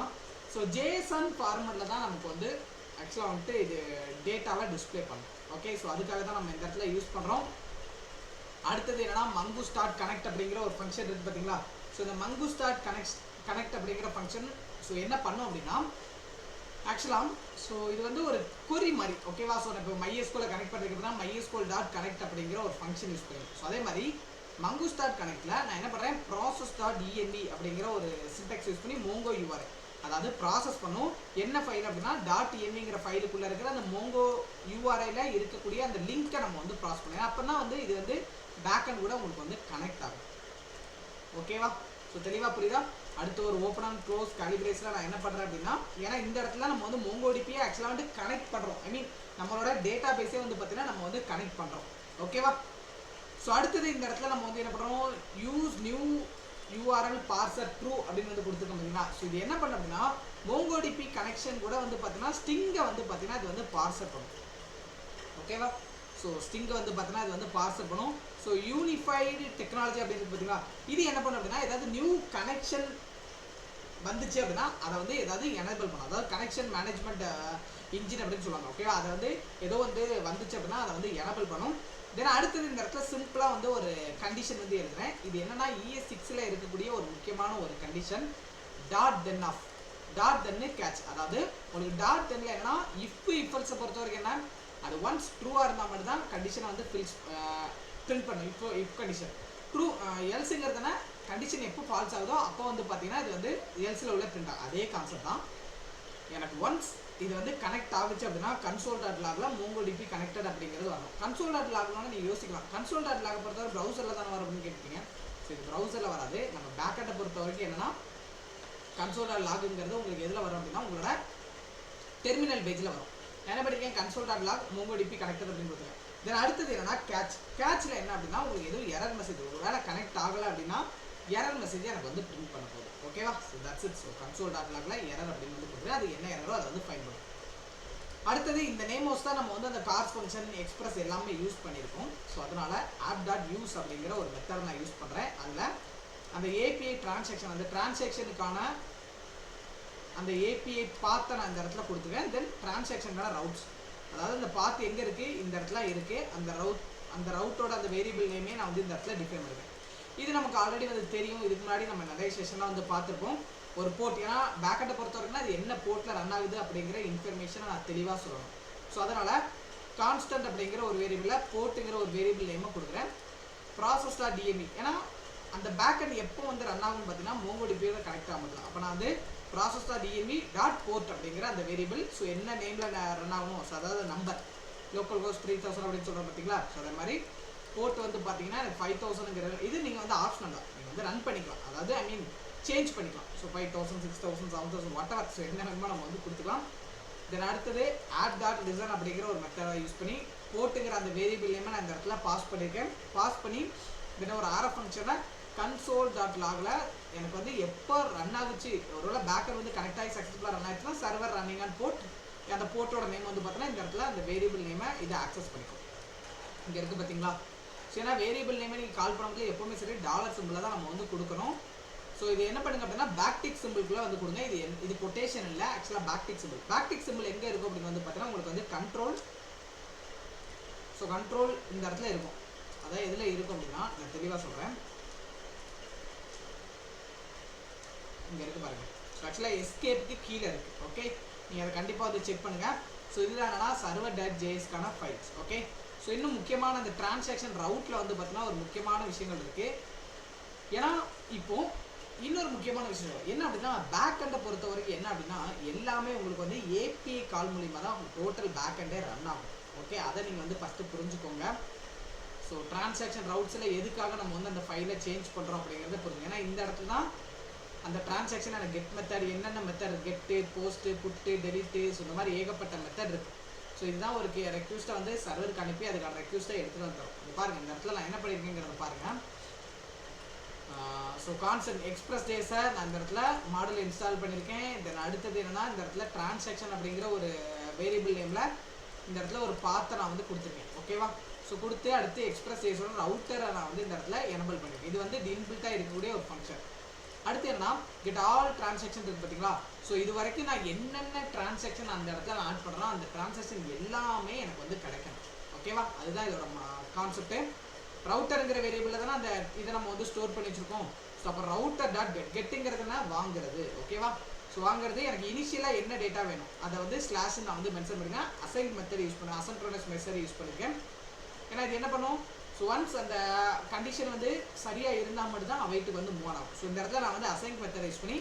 ஸோ ஜேசன் ஃபார்மெட்டில் தான் நமக்கு வந்து ஆக்சுவலாக வந்துட்டு இது டேட்டாவை டிஸ்பிளே பண்ணும், ஓகே. ஸோ அதுக்காக தான் நம்ம இந்த இடத்துல யூஸ் பண்ணுறோம். அடுத்தது என்னன்னா mongoose.connect அப்படிங்கிற ஒரு ஃபங்க்ஷன் இருக்குது பார்த்தீங்களா. ஸோ இந்த mongoose.connect அப்படிங்கிற ஃபங்க்ஷன் ஸோ என்ன பண்ணோம் அப்படின்னா ஆக்சுவலாக ஸோ இது வந்து ஒரு query மாதிரி, ஓகேவா. ஸோ இப்போ MySQL கனெக்ட் பண்ணுறதுக்கு தான் MySQL.connect அப்படிங்கிற ஒரு ஃபங்க்ஷன் யூஸ் பண்ணுறேன். ஸோ அதே மாதிரி mongoose.connectல நான் என்ன பண்ணுறேன், process.env அப்படிங்கிற ஒரு சின்டாக்ஸ் யூஸ் பண்ணி mongo URL அதாவது ப்ராசஸ் பண்ணும். என்ன ஃபைல் அப்படின்னா .envங்கிற ஃபைலுக்குள்ளே இருக்கிற அந்த mongo URL இருக்கக்கூடிய அந்த லிங்க்கை நம்ம வந்து ப்ராசஸ் பண்ணுவோம். அப்போ தான் வந்து இது வந்து பேக்கெண்ட் கூட உங்களுக்கு வந்து கனெக்ட் ஆகும், ஓகேவா. ஸோ தெளிவாக புரியுதா. அடுத்து ஒரு ஓப்பன் அண்ட் க்ளோஸ் காலிபிரேஷனில் நான் என்ன பண்ணுறேன் அப்படின்னா, ஏன்னா இந்த இடத்துல நம்ம வந்து MongoDB ஆக்சுவலாக வந்து கனெக்ட் பண்ணுறோம். ஐ மீன் நம்மளோட டேட்டா பேஸே வந்து பார்த்தீங்கன்னா நம்ம வந்து கனெக்ட் பண்ணுறோம், ஓகேவா. ஸோ அடுத்தது இந்த இடத்துல நம்ம வந்து என்ன பண்ணுறோம், use new URL parser true அப்படின்னு வந்து கொடுத்துருக்கோம் பார்த்தீங்கன்னா. ஸோ இது என்ன பண்ண அப்படின்னா MongoDB கனெக்ஷன் கூட வந்து பார்த்தீங்கன்னா ஸ்ட்ரிங்கை வந்து பார்த்தீங்கன்னா இது வந்து பார்சர் பண்ணும், ஓகேவா. ஸோ ஸ்ட்ரிங்கை வந்து பார்த்தீங்கன்னா இது வந்து பார்சல் பண்ணும். ஸோ யூனிஃபைடு டெக்னாலஜி அப்படின்னு பார்த்தீங்களா, இது என்ன பண்ணும் அப்படின்னா ஏதாவது நியூ கனெக்ஷன் வந்துச்சு அப்படின்னா அதை வந்து ஏதாவது எனேபிள் பண்ணும். அதாவது கனெக்ஷன் மேனேஜ்மெண்ட் இன்ஜின் அப்படின்னு சொல்லுவாங்க, ஓகேவா. அதை வந்து ஏதோ வந்து வந்துச்சு அப்படின்னா அதை வந்து எனேபிள் பண்ணும். தென் அடுத்தது இந்த இடத்துல சிம்பிளாக வந்து ஒரு கண்டிஷன் வந்து எழுதுறேன். இது என்னன்னா ES6ல் இருக்கக்கூடிய ஒரு முக்கியமான ஒரு கண்டிஷன் .then கேட்ச். அதாவது உங்களுக்கு .thenல என்னன்னா இஃப் இஃபல்ஸை பொறுத்த வரைக்கும் என்ன அது ஒன்ஸ் ட்ரூவாக இருந்தால் மட்டும் தான் கண்டிஷனை வந்து பிரிண்ட் பண்ணும். இப்போ இஃப் கண்டிஷன் ட்ரூ எல்ஸுங்கிறதுனா கண்டிஷன் எப்போ ஃபால்ஸ் ஆகுதோ அப்போ வந்து பார்த்தீங்கன்னா இது வந்து எல்ஸில் உள்ள பிரிண்ட் ஆகும். அதே கான்செப்ட் தான். எனக்கு ஒன்ஸ் இது வந்து கனெக்ட் ஆகுச்சு அப்படின்னா console.logல MongoDB கனெக்டட் அப்படிங்கிறது வரும். console.logனா நீங்கள் யோசிக்கலாம், console.log பொறுத்தவரை ப்ரௌசரில் தானே வரும் அப்படின்னு கேட்பீங்க. ஸோ இது ப்ரௌசரில் வராது. நம்ம பேக்கெட்டை பொறுத்த வரைக்கும் என்னன்னா console.logங்கிறது உங்களுக்கு எதில் வரும் அப்படின்னா உங்களோட டெர்மினல் பேஜில் வரும். என்ன பண்ணிருக்கேன், console.log MongoDB கனெக்டட் அப்படின்னு கொடுத்துருக்கேன். தென் அடுத்தது என்னன்னா கேட்சில் என்ன அப்படின்னா உங்களுக்கு எதுவும் எரர் மெசேஜ் ஒரு வேலை கனெக்ட் ஆகலை அப்படின்னா எரர் மெசேஜ் எனக்கு வந்து பிரிண்ட் பண்ண போகுது. ஓகேவா? So that's it. ஸோ console.logல எரர் அப்படின்னு வந்து கொடுத்துருக்கேன். அது என்ன எரரோ அதை வந்து ஃபைண்ட் பண்ணும். அடுத்தது இந்த நேமோஸ் தான் நம்ம வந்து அந்த கார்ஸ் ஃபங்க்ஷன் எக்ஸ்பிரஸ் எல்லாமே யூஸ் பண்ணியிருக்கோம். ஸோ அதனால app.use அப்படிங்கிற ஒரு மெத்தட் நான் யூஸ் பண்ணுறேன். அதில் அந்த ஏபிஐ டிரான்சாக்ஷன் அந்த டிரான்சாக்ஷனுக்கான அந்த ஏபிஐ பாத்தை நான் இந்த இடத்துல கொடுத்துருக்கேன். தென் டிரான்சாக்ஷனுக்கான ரவுட்ஸ், அதாவது இந்த பாத் எங்கே இருக்குது, இந்த இடத்துல இருக்குது. அந்த ரவுட்டோட அந்த வேரியபிள் நேமே நான் வந்து இந்த இடத்துல டிஃபைன் பண்ணிருக்கேன். இது நமக்கு ஆல்ரெடி வந்து தெரியும். இதுக்கு முன்னாடி நம்ம நிறைய செஷன்லாம் வந்து பார்த்துருப்போம். ஒரு போர்ட், ஏன்னா பேக்கெட்டை பொறுத்த வரைக்கும் அது என்ன போர்ட்டில் ரன் ஆகுது அப்படிங்கிற இன்ஃபர்மேஷனை நான் தெளிவாக சொல்லணும். ஸோ அதனால் கான்ஸ்டன்ட் அப்படிங்கிற ஒரு வேரியபிளில் போர்ட்டுங்கிற ஒரு வேரியபிள் நேமை கொடுக்குறேன். process.dme, ஏன்னா அந்த பேக்கெட் எப்போ வந்து ரன் ஆகும்னு பார்த்தீங்கன்னா MongoDBயோட கனெக்ட் ஆகும். அப்போ நான் வந்து process.dme.port அப்படிங்கிற அந்த வேரியபிள் ஸோ என்ன நேமில் ரன் ஆகணும், ஸோ அதாவது நம்பர் லோக்கல் ஹோஸ்ட் 3000 அப்படின்னு சொல்கிறோம் பார்த்தீங்களா. ஸோ அதே மாதிரி போர்ட் வந்து பார்த்தீங்கன்னா எனக்கு 5000ங்கிற இது நீங்கள் வந்து ஆப்ஷனல் தான், நீங்கள் வந்து ரன் பண்ணிக்கலாம். அதாவது ஐ மீன் சேஞ்ச் பண்ணிக்கலாம். ஸோ 5000 6000 7000 வாட்டவர், ஸோ என்ன வேணுமோ நம்ம வந்து கொடுத்துக்கலாம். தென் அடுத்தது add.listen அப்படிங்கிற ஒரு மெத்தடை யூஸ் பண்ணி போர்ட்டுங்கிற அந்த வேரியபிள் நேமை நான் இந்த இடத்துல பாஸ் பண்ணியிருக்கேன். பாஸ் பண்ணி தென் ஒரு RF ஃபங்க்ஷனை console.logல எனக்கு வந்து எப்போ ரன் ஆகுச்சு, ஒருவேளை பேக்கர் வந்து கனெக்ட் ஆகி சக்ஸஸ்ஃபுல்லாக ரன் ஆகிடுச்சுன்னா சர்வர் ரன்னிங் ஆன் போர்ட், அந்த போர்ட்டோட நேம் வந்து பார்த்தீங்கன்னா இந்த இடத்துல அந்த வேரியபிள் நேமை இதை ஆக்சஸ் பண்ணிக்கும். இங்கே இருக்குது பார்த்தீங்களா. ஸோ ஏன்னா வேரியபிள் நேமை நீங்கள் கால் பண்ணும்போது எப்போவுமே சரி டாலர் சிம்பிளில் தான் நம்ம வந்து கொடுக்கணும். ஸோ இது என்ன பண்ணுங்க அப்படின்னா பேக்டிக் சிம்பிள்குள்ளே வந்து கொடுங்க. இது கொட்டேஷன் இல்லை, ஆக்சுவலாக பேக்டிக் சிம்பிள். பேக்டிக் சிம்பிள் எங்கே இருக்கும் அப்படின்னு வந்து பார்த்தீங்கன்னா உங்களுக்கு வந்து கண்ட்ரோல், ஸோ கண்ட்ரோல் இந்த இடத்துல இருக்கும். அதாவது எதில் இருக்கும் அப்படின்னா நான் தெளிவாக சொல்கிறேன். இங்கே இருக்குது பாருங்கள். ஸோ ஆக்சுவலாக எஸ்கேப்புக்கு கீழே இருக்குது. ஓகே, நீங்கள் அதை கண்டிப்பாக வந்து செக் பண்ணுங்கள். ஸோ இதில் என்னன்னா server.jsக்கான ஃபைல்ஸ். ஓகே, ஸோ இன்னும் முக்கியமான அந்த டிரான்சாக்ஷன் ரவுட்டில் வந்து பார்த்தீங்கன்னா ஒரு முக்கியமான விஷயங்கள் இருக்குது. ஏன்னா இப்போது இன்னொரு முக்கியமான விஷயம் என்ன அப்படின்னா பேக்கெண்டை பொறுத்த வரைக்கும் என்ன அப்படின்னா எல்லாமே உங்களுக்கு வந்து ஏபிஐ கால் மூலிமா தான் டோட்டல் பேக்கெண்டே ரன் ஆகும். ஓகே, அதை நீங்கள் வந்து ஃபஸ்ட்டு புரிஞ்சுக்கோங்க. ஸோ டிரான்சாக்ஷன் ரவுட்ஸில் எதுக்காக நம்ம வந்து அந்த ஃபைலை சேஞ்ச் பண்ணுறோம் அப்படிங்கிறத புரிஞ்சுங்க. ஏன்னா இந்த இடத்துல தான் அந்த டிரான்சாக்ஷன் அந்த கெட் மெத்தட், என்னென்ன மெத்தட் கெட்டு, போஸ்ட்டு, புட்டு, டெலிட்டு, ஸோ இந்த மாதிரி ஏகப்பட்ட மெத்தட் இருக்குது. ஸோ இதுதான் ஒரு ரெக்யூஸ்ட்டை வந்து சர்வருக்கு அனுப்பி அதுக்கான ரெக்யூஸ்ட்டை எடுத்துகிட்டு வந்துடும். இது பாருங்கள், இந்த இடத்துல நான் என்ன பண்ணியிருக்கேங்கிறத பாருங்கள். ஸோ கான்செப்ட் எக்ஸ்பிரஸ் டேஸை நான் இந்த இடத்துல மாடல் இன்ஸ்டால் பண்ணியிருக்கேன். தென் அடுத்தது என்னென்னா இந்த இடத்துல டிரான்சாக்ஷன் அப்படிங்கிற ஒரு வேரியபிள் நேமில் இந்த இடத்துல ஒரு பாத்தை நான் வந்து கொடுத்துருக்கேன். ஓகேவா? ஸோ கொடுத்து அடுத்து எக்ஸ்பிரஸ் டேஸோட ரவுட்டரை நான் வந்து இந்த இடத்துல எனபிள் பண்ணியிருக்கேன். இது வந்து இன்பில்ட்டாக இருக்கக்கூடிய ஒரு ஃபங்க்ஷன். அடுத்து என்ன, கெட் ஆல் டிரான்சாக்ஷன் இருக்குது பார்த்தீங்களா. ஸோ இது வரைக்கும் நான் என்னென்ன டிரான்சாக்ஷன் அந்த இடத்துல நான் ஆட் பண்ணுறேன் அந்த டிரான்சாக்ஷன் எல்லாமே எனக்கு வந்து கிடைக்கணும். ஓகேவா? அதுதான் இதோட கான்செப்ட்டு. ரவுட்டருங்கிற வேரியபிளில் தானே அந்த இதை நம்ம வந்து ஸ்டோர் பண்ணி வச்சுருக்கோம். ஸோ அப்போ ரவுட்டர்.get கெட்டுங்கிறதுனா வாங்குறது. ஓகேவா? ஸோ வாங்குறது எனக்கு இனிஷியலாக என்ன டேட்டா வேணும் அதை வந்து ஸ்லாஷ் நான் வந்து மென்ஷன் பண்ணிருக்கேன். அசைன் மெத்தட் யூஸ் பண்ணேன், அசன்ட்ரோனஸ் மெத்தட் யூஸ் பண்ணியிருக்கேன். ஏன்னா இது என்ன பண்ணும், ஸோ ஒன்ஸ் அந்த கண்டிஷன் வந்து சரியாக இருந்தால் மட்டும் தான் அவைட்டுக்கு வந்து மூவ் ஆகும். ஸோ இந்த இடத்துல நான் வந்து அசைன் மெத்தட் யூஸ் பண்ணி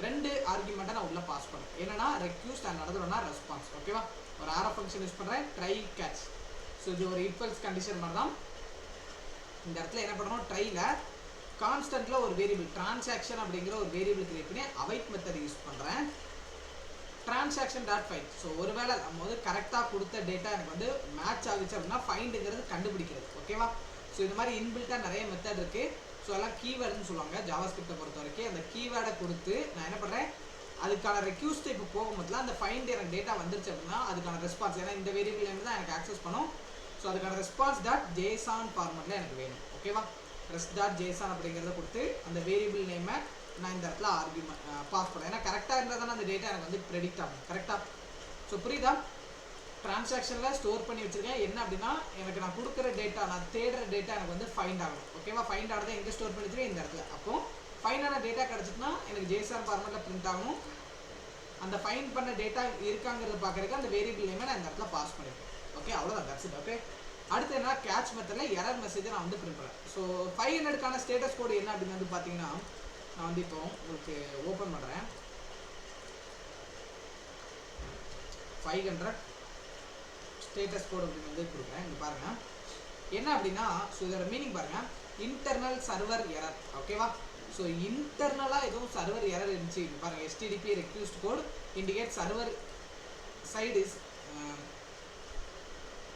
2 ஆர்குமெண்ட்டை நான் உள்ளே பாஸ் பண்ணேன். என்னன்னா ரெக்யூஸ்ட் அண்ட் நடந்துடும்னா ரெஸ்பான்ஸ். ஓகேவா? ஒரு RF ஃபங்க்ஷன் யூஸ் பண்ணுறேன், ட்ரை கேட்ச். ஸோ இது ஒரு இஃபெல்ஸ் கண்டிஷன் மாதிரி தான். இந்த இடத்துல என்ன பண்ணுறோம், ட்ரையில் கான்ஸ்டன்ட்டில் ஒரு வேரியபிள் டிரான்சாக்ஷன் அப்படிங்கிற ஒரு வேரியபிள் கிரியேட் பண்ணி அவைட் மெத்தட் யூஸ் பண்ணுறேன். transaction.find. ஸோ ஒருவேளை நம்ம வந்து கரெக்டாக கொடுத்த டேட்டா எனக்கு வந்து மேட்ச் ஆகுச்சு அப்படின்னா ஃபைண்டுங்கிறது கண்டுபிடிக்கிறது. ஓகேவா? ஸோ இது மாதிரி இன்பில்ட்டாக நிறைய மெத்தட் இருக்குது. ஸோ எல்லாம் கீவேர்டுன்னு சொல்லுவாங்க ஜாவாஸ்கிரிப்டை பொறுத்த வரைக்கும். அந்த கீவேர்டை கொடுத்து நான் என்ன பண்ணுறேன், அதுக்கான ரெக்யூஸ்ட் இப்போ போகும்போதுல அந்த ஃபைண்ட் எனக்கு டேட்டா வந்துருச்சு அப்படின்னா அதுக்கான ரெஸ்பான்ஸ், ஏன்னா இந்த வேரியபிள் நேம் தான் எனக்கு ஆக்சஸ் பண்ணும். ஸோ அதுக்கான response.json ஃபார்மெட்டில் எனக்கு வேணும். ஓகேவா? rest.json அப்படிங்கிறத கொடுத்து அந்த வேரியபிள் நேமை நான் இந்த இடத்துல ஆர்குமெண்ட் பாஸ் பண்ணேன். ஏன்னா கரெக்டாக இருந்தால் தானே அந்த டேட்டா எனக்கு வந்து ப்ரெடிக்ட் ஆகும். கரெக்டாக? ஸோ புரியுதா? டிரான்சாக்ஷனில் ஸ்டோர் பண்ணி வச்சுருக்கேன். என்ன அப்படின்னா எனக்கு நான் கொடுக்குற டேட்டா, நான் தேடுற டேட்டா எனக்கு வந்து ஃபைண்ட் ஆகணும். ஓகேவா? ஃபைண்ட் ஆனதை எங்கே ஸ்டோர் பண்ணி வச்சுருக்கேன், இந்த இடத்துல. அப்போது ஃபைனான டேட்டா கிடச்சிட்டுனா எனக்கு ஜேசன் ஃபார்மெட்டில் பிரிண்ட் ஆகணும். அந்த ஃபைண்ட் பண்ண டேட்டா இருக்காங்கிறது பார்க்குறதுக்கு அந்த வேரியபிள் நேமை நான் இந்த இடத்துல பாஸ் பண்ணியிருக்கேன். ஓகே அவ்வளோதான் தட்ஸ் இட். ஓகே அடுத்து என்ன கேட்ச் மெத்தடில் எரர் மெசேஜை நான் வந்து பிரிண்ட் பண்ணுறேன். ஸோ 500க்கான ஸ்டேட்டஸ் கோடு என்ன அப்படின்னு வந்து பார்த்தீங்கன்னா நான் வந்து இப்போ உங்களுக்கு ஓப்பன் பண்ணுறேன். 500 ஸ்டேட்டஸ் கோடு அப்படின்னு வந்து கொடுக்குறேன். இங்கே பாருங்கள் என்ன அப்படின்னா, ஸோ இதோட மீனிங் பாருங்கள், இன்டர்னல் சர்வர் எரர். ஓகேவா? ஸோ இன்டர்னலாக எதுவும் சர்வர் எரர் இருந்துச்சு. இங்கே பாருங்கள் HTTP request code indicate server side is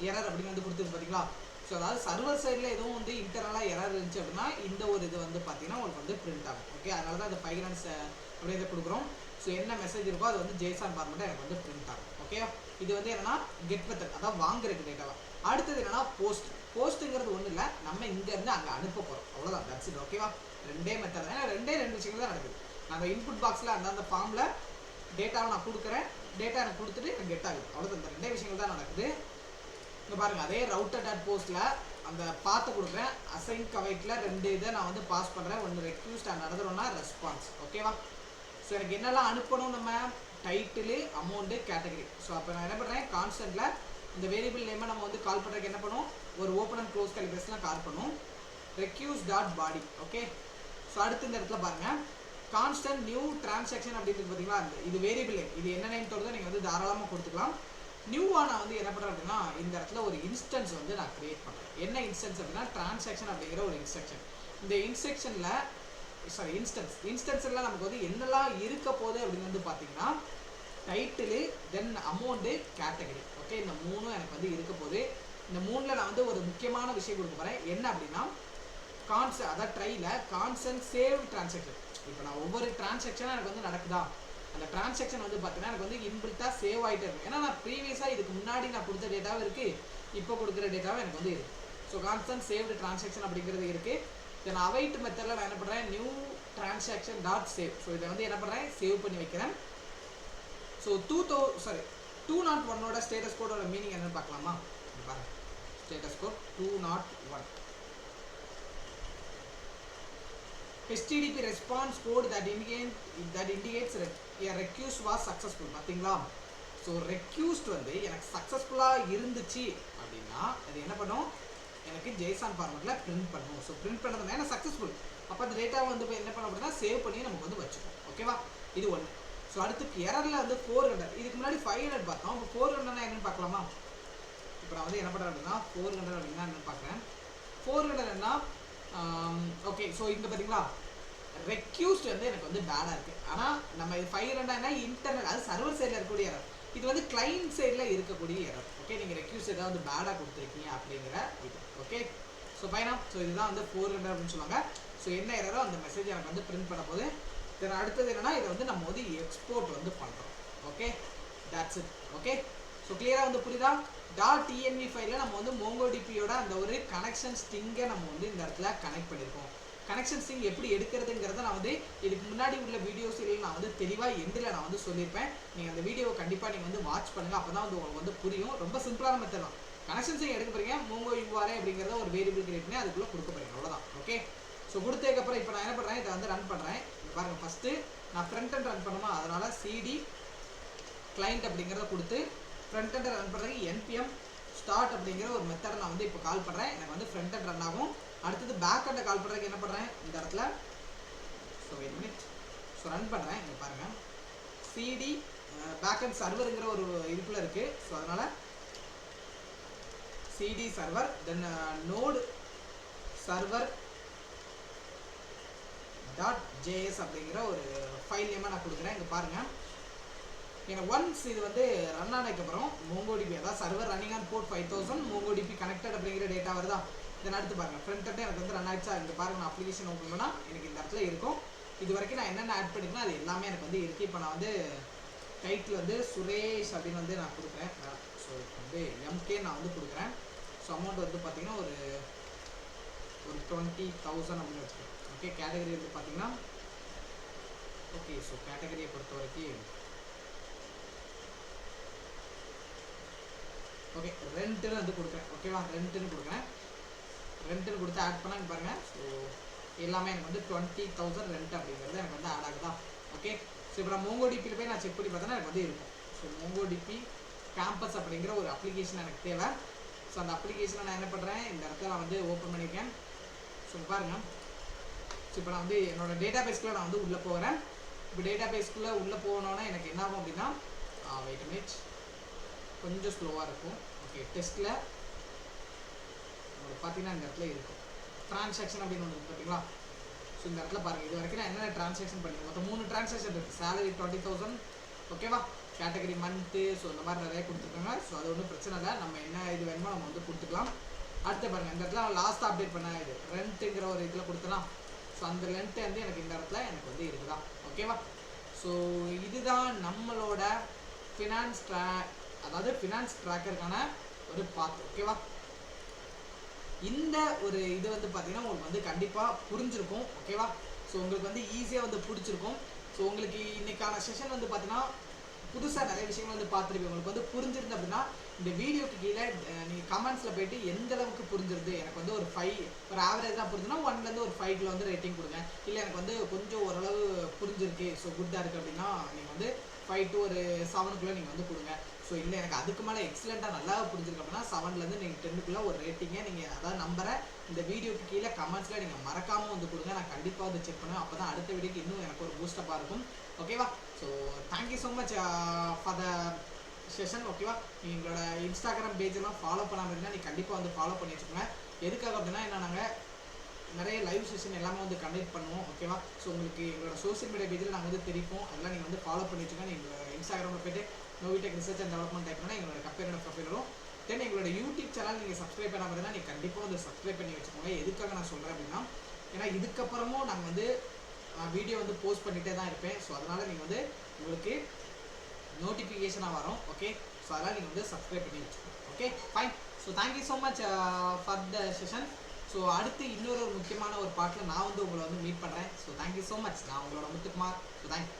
error அப்படின்னு வந்து கொடுத்துருக்கு பார்த்தீங்களா? ஸோ அதாவது சர்வர் சைடில் எதுவும் வந்து இன்டர்னலாக எரர் இருந்துச்சு அப்படின்னா இந்த ஒரு இது வந்து பார்த்தீங்கன்னா உங்களுக்கு வந்து பிரிண்ட் ஆகும். ஓகே அதனால தான் அந்த 500 அப்படியே இதை கொடுக்குறோம். ஸோ என்ன மெசேஜ் இருக்கோ அது வந்து JSON ஃபார்மேட்டாக எனக்கு வந்து பிரிண்ட் ஆகும். ஓகே இது வந்து என்னன்னா கெட் மெத்தட், அதாவது வாங்குறதுக்கு டேட்டாவை. அடுத்தது என்னன்னா போஸ்ட்டுங்கிறது ஒன்றும் இல்லை, நம்ம இங்கேருந்து அங்கே அனுப்ப போகிறோம். அவ்வளோதான் தட்ஸ் இட். ஓகேவா? ரெண்டே மெத்தட் தான், ரெண்டு விஷயங்கள் தான் நடக்குது. நான் இன்புட் பாக்ஸில் அந்த ஃபார்மில் டேட்டாவை நான் கொடுக்குறேன், டேட்டா எனக்கு கொடுத்துட்டு எனக்கு கெட் ஆகுது. அவ்வளோதான், இந்த ரெண்டே விஷயங்கள் தான் நடக்குது. இங்கே பாருங்கள் அதே router.postல அந்த பாத்தை கொடுக்குறேன், அசைன் கவைட்டில் 2 இதை நான் வந்து பாஸ் பண்ணுறேன். ஒன்று ரெக்யூஸ்ட் அண்ட் நடந்துடும்னா ரெஸ்பான்ஸ். ஓகேவா? ஸோ எனக்கு என்னெல்லாம் அனுப்பணும், நம்ம டைட்டிலு, அமௌண்ட்டு, கேட்டகரி. ஸோ அப்போ நான் என்ன பண்ணுறேன், கான்ஸ்டன்ட்டில் இந்த வேரியபிள் நேமை நம்ம வந்து கால் பண்ணுறதுக்கு என்ன பண்ணும், ஒரு ஓப்பன் அண்ட் க்ளோஸ் கலிபிரேஷன்லாம் கால் பண்ணும், request.body. ஓகே ஸோ அடுத்து இந்த இடத்துல பாருங்கள் கான்ஸ்டன்ட் நியூ டிரான்சாக்ஷன் அப்படின்னு பார்த்தீங்களா, இது வேரியபிள் நேம், இது என்ன நேம் தோடுதோ நீங்கள் வந்து தாராளமாக கொடுத்துக்கலாம். நியூவாக நான் வந்து என்ன பண்ணுறேன் அப்படின்னா இந்த இடத்துல ஒரு இன்ஸ்டன்ஸ் வந்து நான் கிரியேட் பண்ணுறேன். என்ன இன்ஸ்டன்ஸ் அப்படின்னா டிரான்சாக்ஷன் அப்படிங்கிற ஒரு இன்ஸ்ட்ரக்ஷன். இந்த இன்ஸ்டன்ஸில் நமக்கு வந்து என்னெல்லாம் இருக்க போகுது அப்படின்னு வந்து பார்த்தீங்கன்னா டைட்டிலு, தென் அமௌண்ட்டு, கேட்டகரி. ஓகே இந்த 3 எனக்கு வந்து இருக்க போகுது. இந்த 3ல் நான் வந்து ஒரு முக்கியமான விஷயம் கொடுக்க போகிறேன். என்ன அப்படின்னா அதாவது ட்ரையில் கான்ஸ்டன்ட் சேவ் டிரான்சாக்ஷன். இப்போ நான் ஒவ்வொரு டிரான்சாக்ஷனாக எனக்கு வந்து நடக்குதா, அந்த டிரான்சாக்ஷன் வந்து பார்த்தீங்கன்னா எனக்கு வந்து இன்பில்ட்டாக சேவ் ஆகிட்டே இருக்கும். ஏன்னா நான் ப்ரீவியஸாக இதுக்கு முன்னாடி நான் கொடுத்த டேட்டாவும் இருக்குது, இப்போ கொடுக்குற டேட்டாவும் எனக்கு வந்து இருக்குது. ஸோ கான்ஸ்டன்ட் சேவ்டு டிரான்சாக்ஷன் அப்படிங்கிறது இருக்குது. தென் அவைட் மெத்தடில் நான் என்ன பண்ணுறேன், new transaction dot save. So இதை வந்து என்ன பண்ணுறேன், சேவ் பண்ணி வைக்கிறேன். ஸோ 201ஓட ஸ்டேட்டஸ் கோடோட மீனிங் என்னன்னு பார்க்கலாமா? பாருங்கள் status code 201 HTTP response code that indicates a request was successful. பார்த்தீங்களா? ஸோ ரெக்யூஸ்ட் வந்து எனக்கு சக்ஸஸ்ஃபுல்லாக இருந்துச்சு அப்படின்னா அது என்ன பண்ணும், எனக்கு JSON ஃபார்மேட்டில் பிரிண்ட் பண்ணும். ஸோ பிரிண்ட் பண்ணுறது ஏன்னா சக்ஸஸ்ஃபுல், அப்போ அந்த டேட்டாவை வந்து என்ன பண்ண அப்படின்னா சேவ் பண்ணி நமக்கு வந்து வச்சுக்கோம். ஓகேவா? இது ஒன்று. ஸோ அடுத்து எரரில் வந்து 400, இதுக்கு முன்னாடி 500 பார்த்தோம். இப்போ 400 என்னன்னு பார்க்கலாமா? இப்போ நான் வந்து என்ன பண்ணுறேன் அப்படின்னா 400 அப்படின்னா என்னன்னு பார்க்குறேன். 400 என்ன, ஓகே ஸோ இங்கே பார்த்தீங்களா ரெக்யூஸ்ட் வந்து எனக்கு வந்து பேடாக இருக்குது. ஆனால் நம்ம இது 500 என்ன இன்டர்னல், அது சர்வர் சைடில் இருக்கக்கூடிய எரர், இது வந்து கிளைண்ட் சைடில் இருக்கக்கூடிய எரர். ஓகே நீங்கள் ரெக்யூஸ்ட் ஏதாவது பேடாக கொடுத்துருக்கீங்க அப்படிங்கிற இது. ஓகே ஸோ ஃபைனாக ஸோ இதுதான் வந்து 400 அப்படின்னு சொல்லுவாங்க. ஸோ என்ன எரரோ அந்த மெசேஜ் எனக்கு வந்து பிரிண்ட் பண்ண போது. தென் அடுத்தது என்னன்னா இதை வந்து நம்ம வந்து எக்ஸ்போர்ட் வந்து பண்ணுறோம். Okay that's it. Okay so கிளியராக வந்து புரியுதா? .env ஃபைலில் நம்ம வந்து MongoDBயோட அந்த ஒரு கனெக்ஷன் ஸ்ட்ரிங்கை நம்ம வந்து இந்த இடத்துல கனெக்ட் பண்ணியிருக்கோம். கனெக்ஷன் ஸ்ட்ரிங் எப்படி எடுக்கிறதுங்கிறத நான் வந்து இதுக்கு முன்னாடி உள்ள வீடியோஸில் நான் வந்து தெளிவாக எண்டில் நான் வந்து சொல்லியிருப்பேன். நீங்கள் அந்த வீடியோவை கண்டிப்பாக நீங்கள் வந்து வாட்ச் பண்ணுங்கள், அப்போ தான் வந்து உங்களுக்கு வந்து புரியும். ரொம்ப சிம்பிளான மெத்தட் தான். கனெக்ஷன் ஸ்ட்ரிங் எடுக்க போகிறீங்க, Mongo URI அப்படிங்கிறத ஒரு வேரியபிள் கிரியேட் பண்ணி அதுக்குள்ளே கொடுக்க போகிறீங்க, அவ்வளோதான். ஓகே ஸோ கொடுத்ததுக்கப்புறம் இப்போ நான் என்ன பண்ணுறேன், இதை வந்து ரன் பண்ணுறேன். பாருங்கள் ஃபஸ்ட்டு நான் ஃப்ரண்ட் அண்ட் ரன் பண்ணுமா, அதனால் CD கிளைண்ட் அப்படிங்கிறத கொடுத்து ஃப்ரண்ட் அண்ட் ரன் பண்ணுறதுக்கு npm ஸ்டார்ட் அப்படிங்கிற ஒரு மெத்தடை நான் வந்து இப்போ கால் பண்ணுறேன். எனக்கு வந்து ஃப்ரண்ட் அண்ட் ரன் ஆகும். அடுத்தது பேக் அண்டை கால் பண்ணுறதுக்கு என்ன பண்ணுறேன் இந்த இடத்துல, so wait minute, so run பண்ணுறேன். இங்கே பாருங்கள் CD பேக் அண்ட் சர்வருங்கிற ஒரு இதுக்குள்ளே இருக்குது. ஸோ அதனால் CD சர்வர், தென் நோடு சர்வர் .js அப்படிங்கிற ஒரு ஃபைல் நேமாக நான் கொடுக்குறேன். இங்கே பாருங்கள் எனக்கு ஒன்ஸ் இது வந்து ரன் ஆனதுக்கப்புறம் MongoDB அதாவது server running on port 5000 MongoDB connected அப்படிங்கிற டேட்டா வருதா. இதன் அடுத்து பாருங்கள் ஃப்ரண்ட் அண்ட் எனக்கு வந்து ரன் ஆகிடுச்சா. இங்கே பாருங்கள் நான் அப்ளிகேஷன் ஓப்பன் பண்ணால் எனக்கு இந்த இடத்துல இருக்கும். இது வரைக்கும் நான் என்னென்ன ஆட் பண்ணிக்கலாம் அது எல்லாமே எனக்கு வந்து இருக்குது. இப்போ நான் வந்து டைட்டில் வந்து சுரேஷ் அப்படின்னு வந்து நான் கொடுக்குறேன். ஸோ இப்போ வந்து MK நான் வந்து கொடுக்குறேன். ஸோ அமௌண்ட் வந்து பார்த்திங்கன்னா ஒரு 20,000 அப்படின்னு வச்சுக்கோங்க. ஓகே கேட்டகரி வந்து பார்த்திங்கன்னா ஓகே ஸோ கேட்டகரியை பொறுத்த வரைக்கும் ஓகே ரெண்ட்டுன்னு வந்து கொடுக்குறேன். ஓகேவா ரெண்ட்டுன்னு கொடுக்குறேன். ரெண்ட்டுன்னு கொடுத்து ஆட் பண்ணாங்க பாருங்கள். ஸோ எல்லாமே எனக்கு வந்து 20,000 ரெண்ட் அப்படிங்கிறது எனக்கு வந்து ஆட் ஆகுதா. ஓகே ஸோ இப்போ நான் MongoDBயில் போய் நான் செக் பண்ணி பார்த்தேன்னா எனக்கு வந்து இருக்கும். ஸோ MongoDB கேம்பஸ் அப்படிங்கிற ஒரு அப்ளிகேஷன் எனக்கு தேவை. ஸோ அந்த அப்ளிகேஷனை நான் என்ன பண்ணுறேன், இந்த இடத்துல நான் வந்து ஓப்பன் பண்ணியிருக்கேன். ஸோ பாருங்கள், ஸோ இப்போ நான் வந்து என்னோட டேட்டா பேஸ்க்குள்ளே நான் வந்து உள்ளே போகிறேன். இப்போ டேட்டா பேஸ்க்குள்ளே உள்ளே போகணுன்னா எனக்கு என்ன ஆகும் அப்படின்னா, வெயிட் மினிட், கொஞ்சம் ஸ்லோவாக இருக்கும். ஓகே, டெஸ்ட்டில் உங்களுக்கு பார்த்தீங்கன்னா இந்த இடத்துல இருக்கும் ட்ரான்சாக்ஷன் அப்படின்னு ஒன்று இருக்குது பார்த்தீங்களா. ஸோ இந்த இடத்துல பாருங்கள், இது வரைக்கும் நான் என்னென்ன ட்ரான்சாக்ஷன் பண்ணியிருக்கேன், மொத்தம் 3 ட்ரான்சாக்ஷன் இருக்குது. சேலரி 20,000, ஓகேவா, கேட்டகரி மந்த்து, ஸோ இந்த மாதிரி நிறைய கொடுத்துருக்காங்க. ஸோ அது ஒன்றும் பிரச்சனை இல்லை, நம்ம என்ன இது வேணுமோ நம்ம வந்து கொடுத்துக்கலாம். அடுத்து பாருங்கள், இந்த இடத்துல லாஸ்ட்டாக அப்டேட் பண்ண இது ரெண்ட்டுங்கிற ஒரு இதில் கொடுத்தலாம். ஸோ அந்த ரெண்ட்டு வந்து எனக்கு இந்த இடத்துல எனக்கு வந்து இருக்குதா, ஓகேவா. ஸோ இதுதான் நம்மளோட ஃபினான்ஸ் அதாவது ஃபினான்ஸ் ட்ராக்கருக்கான ஒரு பாத், ஓகேவா. இந்த ஒரு இது வந்து பார்த்தீங்கன்னா உங்களுக்கு வந்து கண்டிப்பாக புரிஞ்சிருக்கும், ஓகேவா. ஸோ உங்களுக்கு வந்து ஈஸியாக வந்து பிடிச்சிருக்கும். ஸோ உங்களுக்கு இன்றைக்கான செஷன் வந்து பார்த்தீங்கன்னா புதுசாக நிறைய விஷயங்கள் வந்து பார்த்துருப்பீங்க. உங்களுக்கு வந்து புரிஞ்சிருந்து அப்படின்னா இந்த வீடியோக்கு கீழே நீங்கள் கமெண்ட்ஸில் போய்ட்டு எந்த அளவுக்கு புரிஞ்சிருது, எனக்கு வந்து ஒரு 5 ஒரு ஆவரேஜ் தான் புரிஞ்சுன்னா 1லேருந்து ஒரு 5 வந்து ரேட்டிங் கொடுங்க. இல்லை எனக்கு வந்து கொஞ்சம் ஓரளவு புரிஞ்சிருக்கு, ஸோ குட்டாக இருக்குது அப்படின்னா நீங்கள் வந்து 5 to ஒரு 7க்குள்ளே நீங்கள் வந்து கொடுங்க. ஸோ இல்லை எனக்கு அதுக்கு மேலே எக்ஸலண்ட்டாக நல்லா புரிஞ்சிருக்கு அப்படின்னா 7லேருந்து நீங்கள் 10க்குள்ளே ஒரு ரேட்டிங்கை நீங்கள் அதாவது நம்பரை இந்த வீடியோக்கு கீழே கமெண்ட்ஸில் நீங்கள் மறக்காமல் வந்து கொடுங்க. நான் கண்டிப்பாக வந்து செக் பண்ணுவேன். அப்போ தான் அடுத்த வீடியோக்கு இன்னும் எனக்கு ஒரு பூஸ்டப்பாக இருக்கும், ஓகேவா. So thank you so much for the session, ஓகேவா. எங்களோட இன்ஸ்டாகிராம் பேஜெல்லாம் ஃபாலோ பண்ணாமல் இருந்தால் நீங்கள் கண்டிப்பாக வந்து ஃபாலோ பண்ணி வச்சுக்கோங்க. எதுக்காக அப்படின்னா என்ன, நாங்கள் நிறைய லைவ் செஷன் எல்லாமே வந்து கண்டக்ட் பண்ணுவோம், ஓகேவா. ஸோ உங்களுக்கு எங்களோட சோஷியல் மீடியா பேஜில் நாங்கள் வந்து தெரிவிப்போம், அதெல்லாம் நீங்கள் வந்து ஃபாலோ பண்ணி வச்சுக்கோங்க. நீங்கள் இன்ஸ்டாகிராமில் போய்ட்டு நோவிடெக் ரிசர்ச் அண்ட் டெவலப்மெண்ட் டைப் பண்ணால் எங்களோட கம்பெனியோட ப்ரொஃபைல் வரும். தென் எங்களோட யூடியூப் சேனல் நீங்கள் சப்ஸ்கிரைப் பண்ணாமல் இருந்தால் நீங்கள் கண்டிப்பாக வந்து சப்ஸ்கிரைப் பண்ணி வச்சுக்கோங்க. எதுக்காக நான் சொல்கிறேன் அப்படின்னா, ஏன்னா இதுக்கப்புறமும் நாங்கள் வந்து வீடியோ வந்து போஸ்ட் பண்ணிகிட்டே தான் இருப்பேன். ஸோ அதனால் நீங்கள் வந்து உங்களுக்கு நோட்டிஃபிகேஷனாக வரும், ஓகே. ஸோ அதனால் நீங்கள் வந்து சப்ஸ்கிரைப் பண்ணி வச்சுக்கோங்க, okay, fine. So thank you so much for the session. So அடுத்து இன்னொரு முக்கியமான ஒரு பாட்டில் நான் வந்து உங்களை வந்து மீட் பண்ணுறேன். So thank you so much. நான் உங்களோட முத்துக்குமார். So thank you.